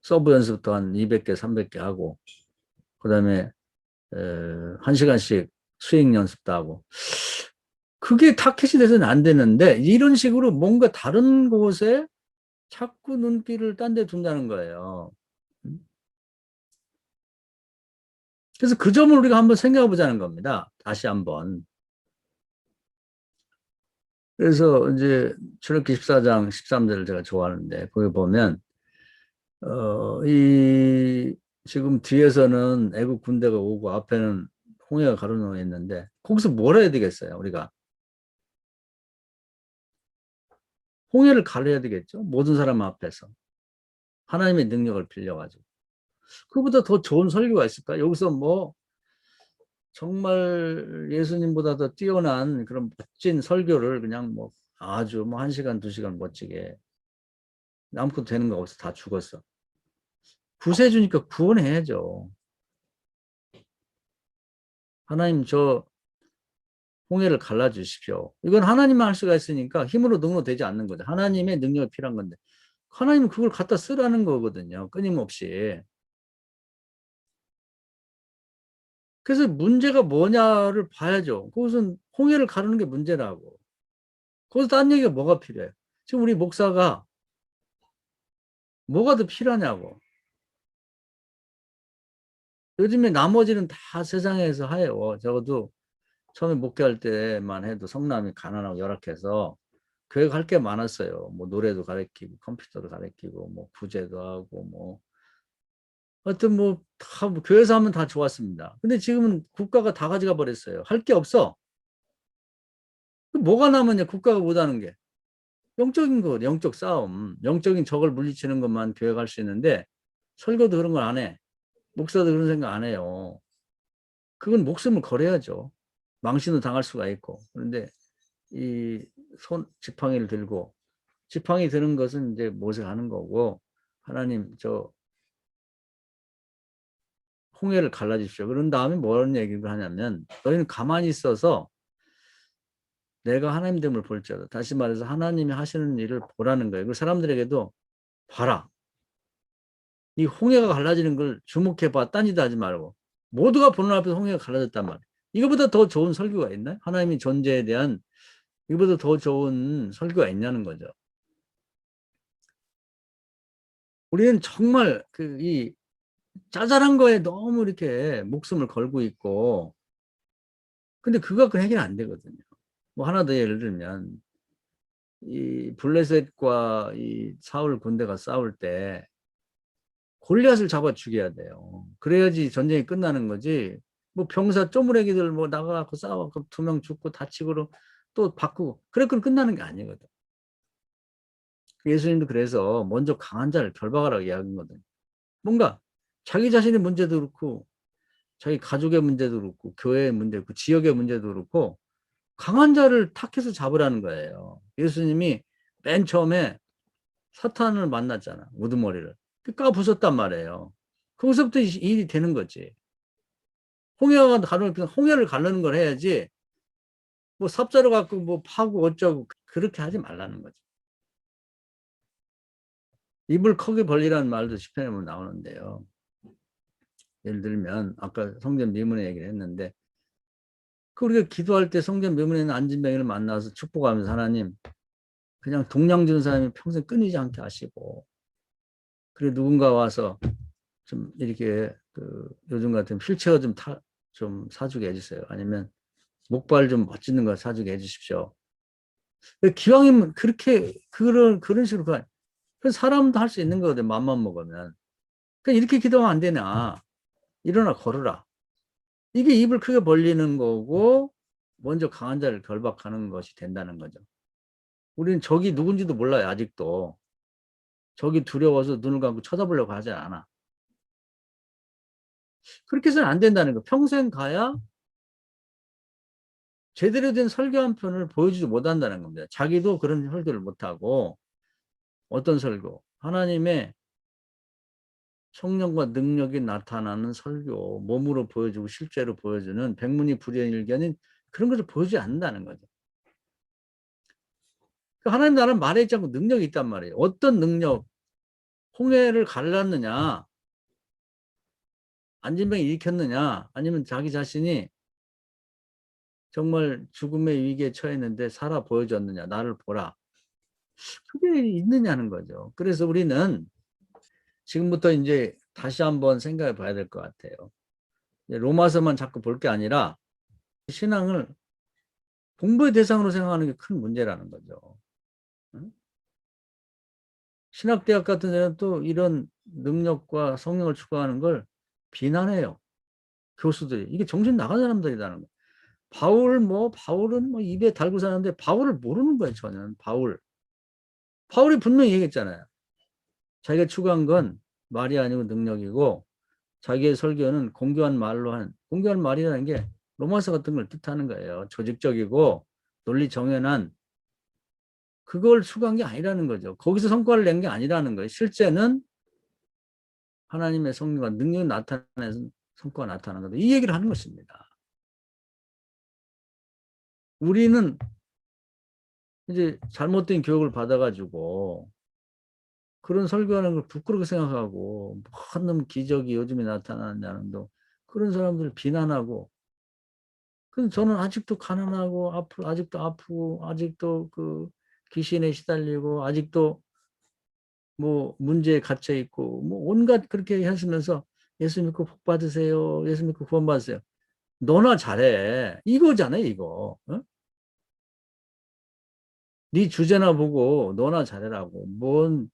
서브 연습도 한 200개, 300개 하고 그다음에 1시간씩 스윙 연습도 하고 그게 타켓이 돼서는 안 되는데 이런 식으로 뭔가 다른 곳에 자꾸 눈길을 딴 데 둔다는 거예요. 그래서 그 점을 우리가 한번 생각해 보자는 겁니다. 다시 한번. 그래서 이제 출애굽기 14장 13절을 제가 좋아하는데 거기 보면 이 지금 뒤에서는 애국 군대가 오고 앞에는 홍해가 가로놓여 있는데 거기서 뭘 해야 되겠어요? 우리가 홍해를 가려야 되겠죠? 모든 사람 앞에서 하나님의 능력을 빌려가지고 그보다 더 좋은 설교가 있을까? 여기서 뭐 정말 예수님보다 더 뛰어난 그런 멋진 설교를 그냥 뭐 아주 뭐 1시간, 2시간 멋지게 아무것도 되는 거 없어. 다 죽었어. 구세주니까 구원해야죠. 하나님 저 홍해를 갈라주십시오. 이건 하나님만 할 수가 있으니까 힘으로 능로 되지 않는 거죠. 하나님의 능력이 필요한 건데 하나님은 그걸 갖다 쓰라는 거거든요. 끊임없이. 그래서 문제가 뭐냐를 봐야죠. 그것은 홍해를 가르는 게 문제라고. 거기서 딴 얘기가 뭐가 필요해? 지금 우리 목사가 뭐가 더 필요하냐고. 요즘에 나머지는 다 세상에서 해요. 적어도 처음에 목회할 때만 해도 성남이 가난하고 열악해서 교회가 할 게 많았어요. 뭐 노래도 가르치고 컴퓨터도 가르치고 뭐 구제도 하고 뭐 하여튼 뭐다 교회에서 하면 다 좋았습니다. 근데 지금은 국가가 다 가져가 버렸어요. 할 게 없어. 뭐가 남았냐 국가가 못하는 게. 영적인 거, 영적 싸움, 영적인 적을 물리치는 것만 교회가 할 수 있는데 설교도 그런 걸 안 해. 목사도 그런 생각 안 해요. 그건 목숨을 걸어야죠. 망신도 당할 수가 있고. 그런데 이 지팡이를 들고 지팡이 드는 것은 이제 모색하는 거고 하나님 저 홍해를 갈라주십시오. 그런 다음에 뭐라는 얘기를 하냐면 너희는 가만히 있어서 내가 하나님 됨을 볼지어다. 다시 말해서 하나님이 하시는 일을 보라는 거예요. 그 사람들에게도 봐라. 이 홍해가 갈라지는 걸 주목해봐. 딴짓 하지 말고. 모두가 보는 앞에서 홍해가 갈라졌단 말이에요. 이거보다 더 좋은 설교가 있나요? 하나님의 존재에 대한 이거보다 더 좋은 설교가 있냐는 거죠. 우리는 정말 이 짜잘한 거에 너무 이렇게 목숨을 걸고 있고 근데 그거 갖고 해결 안 되거든요. 뭐 하나 더 예를 들면 이 블레셋과 이 사울 군대가 싸울 때 골리앗을 잡아 죽여야 돼요. 그래야지 전쟁이 끝나는 거지. 뭐 병사 쪼무레기들 뭐 나가갖고 싸워갖고 2명 죽고 다치고 또 바꾸고 그래서 끝나는 게 아니거든. 예수님도 그래서 먼저 강한 자를 결박하라고 이야기하거든. 뭔가 자기 자신의 문제도 그렇고 자기 가족의 문제도 그렇고 교회의 문제도 그렇고 지역의 문제도 그렇고 강한 자를 탁해서 잡으라는 거예요. 예수님이 맨 처음에 사탄을 만났잖아. 우두머리를. 까 부쉈단 말이에요. 거기서부터 일이 되는 거지. 홍해가 가는 홍해를 가르는 걸 해야지 뭐 삽자루 갖고 뭐 파고 어쩌고 그렇게 하지 말라는 거지. 입을 크게 벌리라는 말도 시편에 보면 나오는데요. 예를 들면 아까 성전 미문의 얘기를 했는데 그 우리가 기도할 때 성전 미문에 있는 안진뱅이를 만나서 축복하면서 하나님 그냥 동양 주는 사람이 평생 끊이지 않게 하시고 그리고 누군가 와서 좀 이렇게 요즘 같은 휠체어 좀 사주게 해주세요. 아니면 목발 좀 멋지는 거 사주게 해주십시오. 기왕이면 그렇게 그런 식으로 그 사람도 할 수 있는 거거든. 맘만 먹으면. 그러니까 이렇게 기도하면 안 되나? 일어나 걸어라. 이게 입을 크게 벌리는 거고 먼저 강한 자를 결박하는 것이 된다는 거죠. 우리는 적이 누군지도 몰라요. 아직도. 적이 두려워서 눈을 감고 쳐다보려고 하지 않아. 그렇게 해서는 안 된다는 거. 평생 가야 제대로 된 설교 한 편을 보여주지 못한다는 겁니다. 자기도 그런 설교를 못하고 어떤 설교? 하나님의 성령과 능력이 나타나는 설교, 몸으로 보여주고 실제로 보여주는 백문이 불여일견인 그런 것을 보여주지 않는다는 거죠. 하나님 나라는 말에 있지 않고 능력이 있단 말이에요. 어떤 능력? 홍해를 갈랐느냐? 안진병이 일으켰느냐? 아니면 자기 자신이 정말 죽음의 위기에 처했는데 살아 보여줬느냐? 나를 보라. 그게 있느냐는 거죠. 그래서 우리는 지금부터 이제 다시 한번 생각해 봐야 될 것 같아요. 로마서만 자꾸 볼 게 아니라 신앙을 공부의 대상으로 생각하는 게 큰 문제라는 거죠. 응? 신학대학 같은 데는 또 이런 능력과 성령을 추구하는 걸 비난해요. 교수들이. 이게 정신 나간 사람들이라는 거예요. 바울은 뭐 입에 달고 사는데 바울을 모르는 거예요, 전혀. 바울이 분명히 얘기했잖아요. 자기가 추구한 건 말이 아니고 능력이고 자기의 설교는 공교한 말이라는 게 로마서 같은 걸 뜻하는 거예요. 조직적이고 논리 정연한 그걸 추구한 게 아니라는 거죠. 거기서 성과를 낸 게 아니라는 거예요. 실제는 하나님의 성령과 능력이 나타내서 성과가 나타나는 거다. 이 얘기를 하는 것입니다. 우리는 이제 잘못된 교육을 받아가지고 그런 설교하는 걸 부끄럽게 생각하고 뭔 기적이 요즘에 나타나냐는 도 그런 사람들을 비난하고 그래서 저는 아직도 가난하고 아직도 아프고 아직도 그 귀신에 시달리고 아직도 뭐 문제에 갇혀 있고 뭐 온갖 그렇게 하시면서 예수 믿고 복 받으세요. 예수 믿고 구원 받으세요. 너나 잘해. 이거잖아요, 이거. 어? 네 주제나 보고 너나 잘해라고. 뭔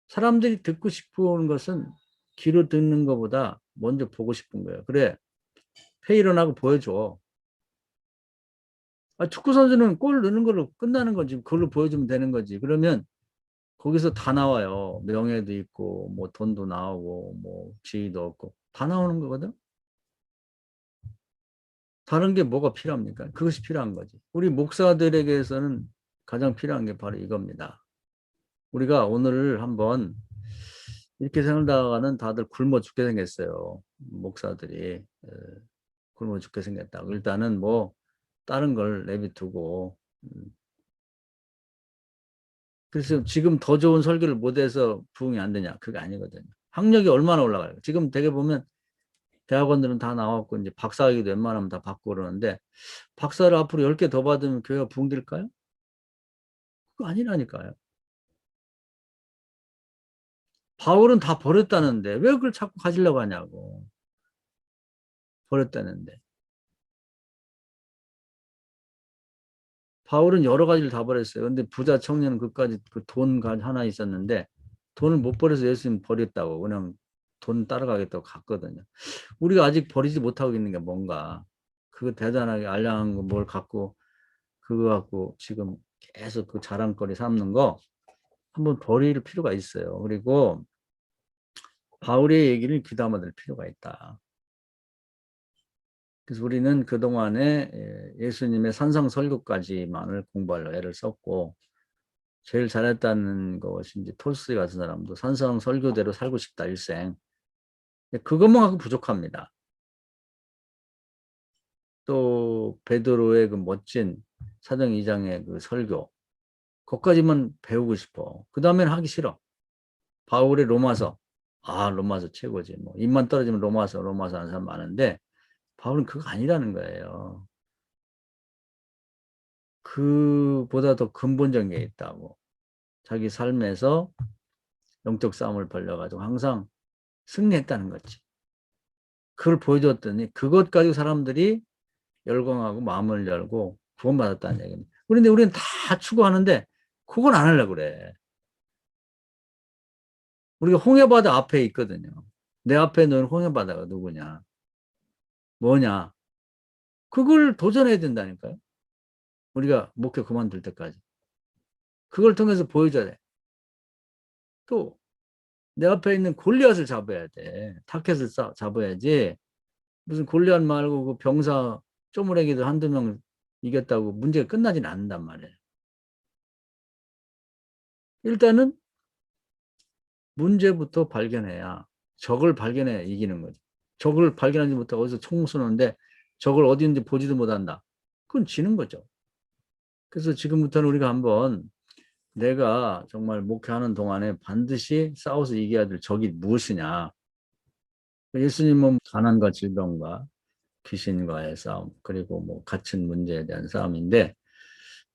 사람들이 듣고 싶은 것은 귀로 듣는 것보다 먼저 보고 싶은 거예요. 그래, 회 일어나고 보여줘. 축구 선수는 골 넣는 걸로 끝나는 거지. 그걸로 보여주면 되는 거지. 그러면 거기서 다 나와요. 명예도 있고, 뭐 돈도 나오고, 뭐 지위도 없고 다 나오는 거거든. 다른 게 뭐가 필요합니까? 그것이 필요한 거지. 우리 목사들에게서는 가장 필요한 게 바로 이겁니다. 우리가 오늘 한번 이렇게 생각하다가는 다들 굶어 죽게 생겼어요. 목사들이 굶어 죽게 생겼다고. 일단은 뭐 다른 걸 내비두고 그래서 지금 더 좋은 설교를 못해서 부흥이 안 되냐? 그게 아니거든요. 학력이 얼마나 올라가요? 지금 되게 보면 대학원들은 다 나왔고 이제 박사학위도 웬만하면 다 받고 그러는데 박사를 앞으로 10개 더 받으면 교회가 부흥될까요? 그거 아니라니까요. 바울은 다 버렸다는데 왜 그걸 자꾸 가지려고 하냐고. 버렸다는데. 바울은 여러 가지를 다 버렸어요. 근데 부자 청년은 그까지 그 돈 하나 있었는데 돈을 못 버려서 예수님 버렸다고 그냥 돈 따라가겠다고 갔거든요. 우리가 아직 버리지 못하고 있는 게 뭔가 그거 대단하게 알량한 거 뭘 갖고 그거 갖고 지금 계속 그 자랑거리 삼는 거 한번 버릴 필요가 있어요. 그리고 바울의 얘기를 귀담아 들 필요가 있다. 그래서 우리는 그동안에 예수님의 산상 설교까지만을 공부하려 애를 썼고 제일 잘했다는 것이 이제 톨스토이 같은 사람도 산상 설교대로 살고 싶다 일생. 그것만 갖고 부족합니다. 또 베드로의 그 멋진 사도행 2장의 그 설교 그것까지만 배우고 싶어. 그 다음에는 하기 싫어. 바울의 로마서 로마서 최고지. 뭐 입만 떨어지면 로마서 하는 사람 많은데 바울은 그거 아니라는 거예요. 그보다 더 근본적인 게 있다고. 자기 삶에서 영적 싸움을 벌려가지고 항상 승리했다는 거지. 그걸 보여줬더니 그것 가지고 사람들이 열광하고 마음을 열고 구원받았다는 얘기입니다. 그런데 우리는 다 추구하는데 그건 안 하려고 그래. 우리가 홍해바다 앞에 있거든요. 내 앞에 있는 홍해바다가 누구냐? 뭐냐? 그걸 도전해야 된다니까요. 우리가 목회 그만둘 때까지. 그걸 통해서 보여줘야 돼. 또 내 앞에 있는 골리앗을 잡아야 돼. 타켓을 잡아야지. 무슨 골리앗 말고 그 병사 쪼무레기들 한두 명 이겼다고 문제가 끝나진 않는단 말이에요. 일단은 문제부터 발견해야 적을 발견해야 이기는 거지. 적을 발견하지 못하고 어디서 총 쏘는데 적을 어디 있는지 보지도 못한다. 그건 지는 거죠. 그래서 지금부터는 우리가 한번 내가 정말 목회하는 동안에 반드시 싸워서 이겨야 될 적이 무엇이냐. 예수님은 가난과 질병과 귀신과의 싸움, 그리고 뭐 갇힌 문제에 대한 싸움인데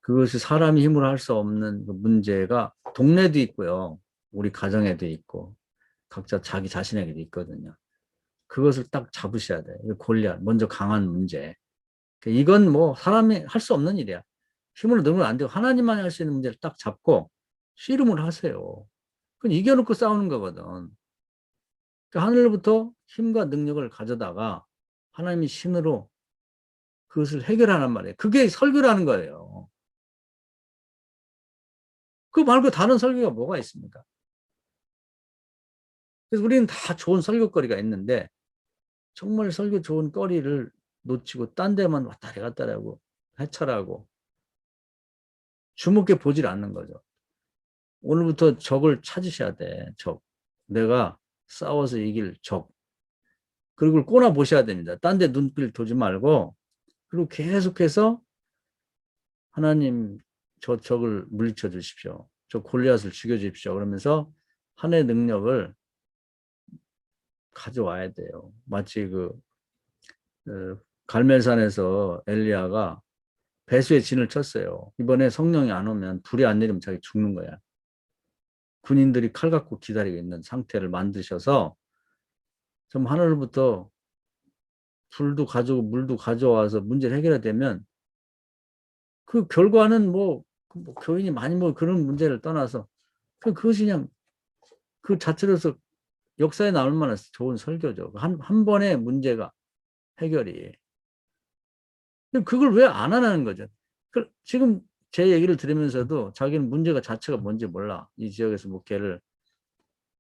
그것이 사람이 힘으로 할 수 없는 그 문제가 동네도 있고요. 우리 가정에도 있고 각자 자기 자신에게도 있거든요. 그것을 딱 잡으셔야 돼요. 골리앗, 먼저 강한 문제. 이건 뭐 사람이 할 수 없는 일이야. 힘으로 넣으면 안 되고 하나님만이 할 수 있는 문제를 딱 잡고 씨름을 하세요. 그건 이겨놓고 싸우는 거거든. 그러니까 하늘로부터 힘과 능력을 가져다가 하나님이 신으로 그것을 해결하란 말이에요. 그게 설교라는 거예요. 그 말고 다른 설교가 뭐가 있습니까? 그래서 우리는 다 좋은 설교거리가 있는데 정말 설교 좋은 거리를 놓치고 딴 데만 왔다리 갔다리 하고 해찰하고 주목해 보질 않는 거죠. 오늘부터 적을 찾으셔야 돼. 적. 내가 싸워서 이길 적. 그리고 꼬나 보셔야 됩니다. 딴 데 눈길 두지 말고 그리고 계속해서 하나님 저 적을 물리쳐 주십시오. 저 골리앗을 죽여 주십시오. 그러면서 하나님의 능력을 가져와야 돼요. 마치 갈멜산에서 엘리야가 배수의 진을 쳤어요. 이번에 성령이 안 오면 불이 안 내리면 자기 죽는 거야. 군인들이 칼 갖고 기다리고 있는 상태를 만드셔서 좀 하늘부터 불도 가져오고 물도 가져와서 문제를 해결해야 되면 그 결과는 뭐 교인이 많이 뭐 그런 문제를 떠나서 그것이 그냥 그 자체로서 역사에 나올 만한 좋은 설교죠. 한 번의 문제가 해결이. 그걸 왜 안 하는 거죠? 지금 제 얘기를 들으면서도 자기는 문제가 자체가 뭔지 몰라. 이 지역에서 목회를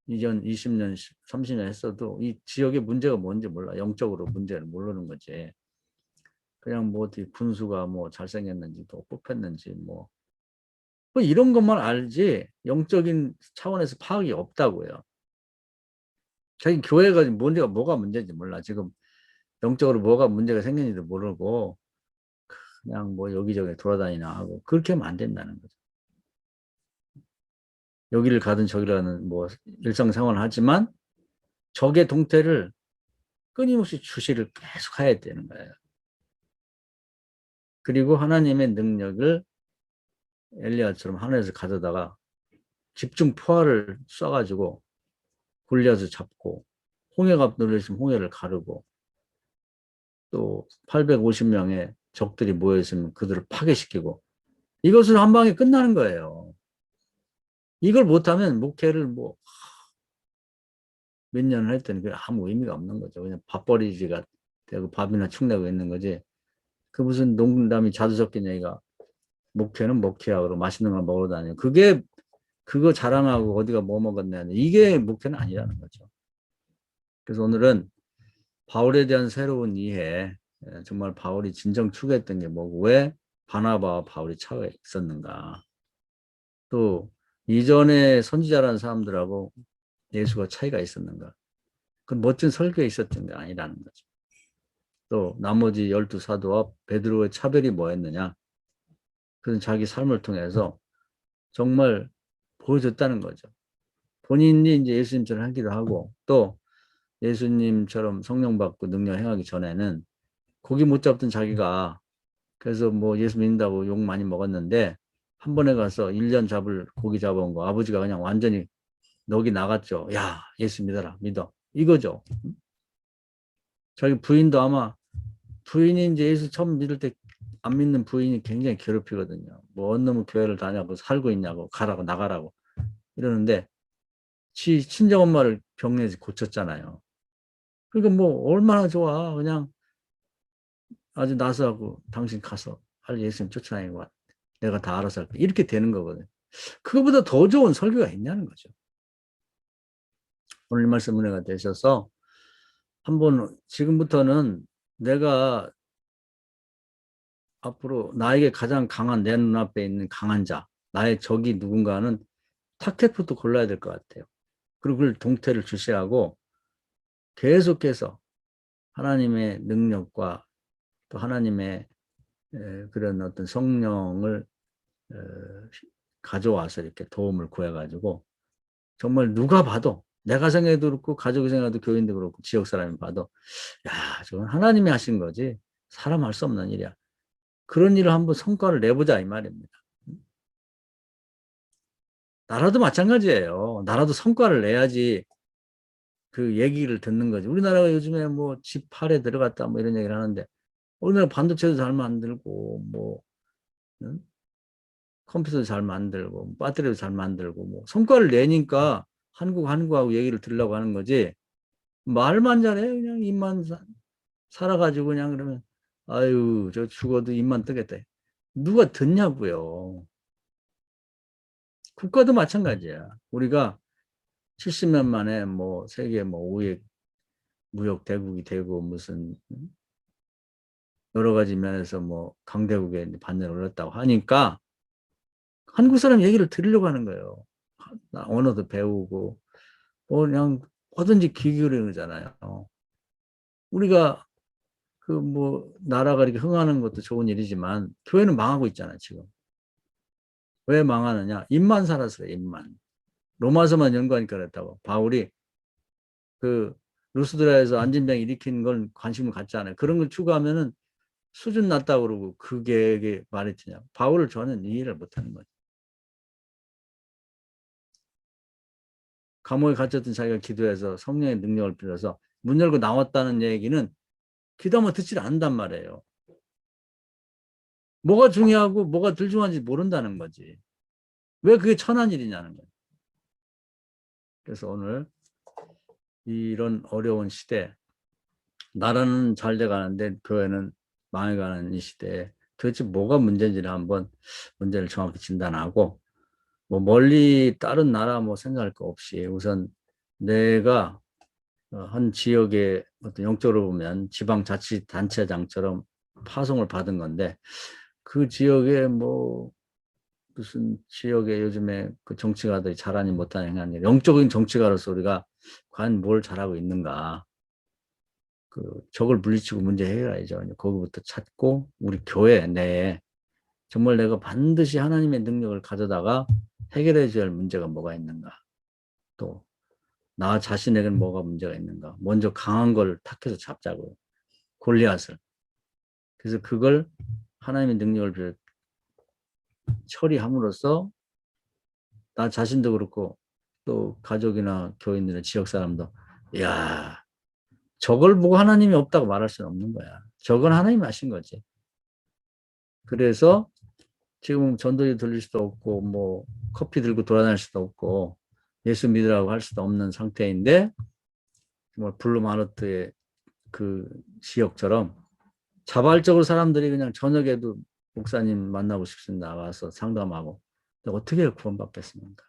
이전 20년, 30년 했어도 이 지역의 문제가 뭔지 몰라. 영적으로 문제를 모르는 거지. 그냥 뭐 어디 군수가 뭐 잘생겼는지 또 뽑혔는지 뭐 이런 것만 알지 영적인 차원에서 파악이 없다고요. 자기 교회가 문제가 뭐가 문제인지 몰라. 지금 영적으로 뭐가 문제가 생겼는지도 모르고 그냥 뭐 여기저기 돌아다니나 하고 그렇게 하면 안 된다는 거죠. 여기를 가든 저기를 가든 뭐 일상생활을 하지만 적의 동태를 끊임없이 주시를 계속 해야 되는 거예요. 그리고 하나님의 능력을 엘리야처럼 하늘에서 가져다가 집중 포화를 쏴가지고 골리앗을 잡고 홍해가 눌려있으면 홍해를 가르고 또 850명의 적들이 모여있으면 그들을 파괴시키고 이것을 한 방에 끝나는 거예요. 이걸 못하면 목회를 뭐 몇 년을 했더니 아무 의미가 없는 거죠. 그냥 밥벌이지가 되고 밥이나 축내고 있는 거지. 그 무슨 농담이 자주 섞인 얘기가 목회는 목회야 그러고 맛있는 걸 먹으러 다니고 그거 자랑하고 어디가 뭐 먹었냐 이게 목회는 아니라는 거죠. 그래서 오늘은 바울에 대한 새로운 이해, 정말 바울이 진정 추구했던 게 뭐고 왜 바나바와 바울이 차가 있었는가. 또 이전에 선지자라는 사람들하고 예수가 차이가 있었는가. 그건 멋진 설교에 있었던 게 아니라는 거죠. 또 나머지 12사도와 베드로의 차별이 뭐였느냐. 그건 자기 삶을 통해서 정말 보여줬다는 거죠. 본인이 이제 예수님처럼 하기도 하고 또 예수님처럼 성령 받고 능력 행하기 전에는 고기 못 잡던 자기가 그래서 뭐 예수 믿는다고 욕 많이 먹었는데 한 번에 가서 1년 잡을 고기 잡아온 거 아버지가 그냥 완전히 넋이 나갔죠. 야 예수 믿어라 믿어 이거죠. 자기 부인도 아마 부인이 이제 예수 처음 믿을 때 안 믿는 부인이 굉장히 괴롭히거든요. 뭐 어느 놈의 교회를 다냐고 살고 있냐고 가라고 나가라고 이러는데 지 친정엄마를 병내지 고쳤잖아요. 그러니까 뭐 얼마나 좋아. 그냥 아주 나서하고 당신 가서 빨리 예수님 쫓아다니고 내가 다 알아서 할게. 이렇게 되는 거거든요. 그거보다 더 좋은 설교가 있냐는 거죠. 오늘 말씀 은혜가 되셔서 한번 지금부터는 내가 앞으로 나에게 가장 강한 내 눈앞에 있는 강한 자, 나의 적이 누군가는 타켓부터 골라야 될 것 같아요. 그리고 그걸 동태를 주시하고 계속해서 하나님의 능력과 또 하나님의 그런 어떤 성령을 가져와서 이렇게 도움을 구해가지고 정말 누가 봐도 내가 생각해도 그렇고 가족이 생각해도 교인도 그렇고 지역 사람이 봐도 야 저건 하나님이 하신 거지 사람 할 수 없는 일이야. 그런 일을 한번 성과를 내보자 이 말입니다. 나라도 마찬가지예요. 나라도 성과를 내야지 그 얘기를 듣는 거지. 우리나라가 요즘에 뭐 집 8에 들어갔다 뭐 이런 얘기를 하는데 우리나라 반도체도 잘 만들고 뭐 응? 컴퓨터도 잘 만들고 배터리도 잘 만들고 뭐 성과를 내니까 한국하고 얘기를 들으려고 하는 거지. 말만 잘해. 그냥 입만 살아가지고 그냥 그러면 아유 저 죽어도 입만 뜨겠다. 누가 듣냐고요. 국가도 마찬가지야. 우리가 70년 만에 뭐 세계 뭐 5위 무역 대국이 되고 무슨 여러 가지 면에서 뭐 강대국의 반열을 얻었다고 하니까 한국 사람 얘기를 들으려고 하는 거예요. 언어도 배우고 뭐 그냥 뭐든지 귀 기울이잖아요. 우리가 그 뭐 나라가 이렇게 흥하는 것도 좋은 일이지만 교회는 망하고 있잖아 지금. 왜 망하느냐? 입만 살아서 그래, 입만. 로마서만 연구하니까 그랬다고. 바울이 그 루스드라에서 안진병 일으킨 걸 관심을 갖지 않아요. 그런 걸 추구하면은 수준 낮다고 그러고 그게 말했지냐. 바울을 전혀 이해를 못하는 거죠. 감옥에 갇혔던 자기가 기도해서 성령의 능력을 빌어서 문 열고 나왔다는 얘기는 귀담아 듣지 않는단 말이에요. 뭐가 중요하고 뭐가 덜 중요한지 모른다는 거지. 왜 그게 천한 일이냐는 거예요. 그래서 오늘 이런 어려운 시대, 나라는 잘 돼가는데 교회는 망해가는 이 시대에 도대체 뭐가 문제인지를 한번 문제를 정확히 진단하고 뭐 멀리 다른 나라 뭐 생각할 거 없이 우선 내가 한 지역의 어떤 영적으로 보면 지방자치단체장처럼 파송을 받은 건데 그 지역에 뭐 무슨 지역에 요즘에 그 정치가들이 잘하니 못하니 행하니 영적인 정치가로서 우리가 과연 뭘 잘하고 있는가 그 적을 물리치고 문제 해결해야죠. 거기부터 찾고 우리 교회 내에 정말 내가 반드시 하나님의 능력을 가져다가 해결해 줘야 할 문제가 뭐가 있는가 또 나 자신에게는 뭐가 문제가 있는가 먼저 강한 걸 탁해서 잡자고요. 골리앗을. 그래서 그걸 하나님의 능력을 처리함으로써 나 자신도 그렇고 또 가족이나 교인들의 지역 사람도 야 저걸 보고 하나님이 없다고 말할 수는 없는 거야. 저건 하나님이 하신 거지. 그래서 지금 전도지 들릴 수도 없고 뭐 커피 들고 돌아다닐 수도 없고 예수 믿으라고 할 수도 없는 상태인데 정말 블루마르트의 그 지역처럼 자발적으로 사람들이 그냥 저녁에도 목사님 만나고 싶습니다. 나와서 상담하고 어떻게 구원받겠습니까?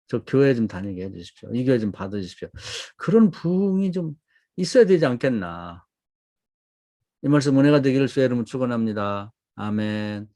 저 교회 좀 다니게 해주십시오. 이 교회 좀 받아주십시오. 그런 부흥이 좀 있어야 되지 않겠나. 이 말씀 은혜가 되기를 주의 이름으로 축원합니다. 아멘.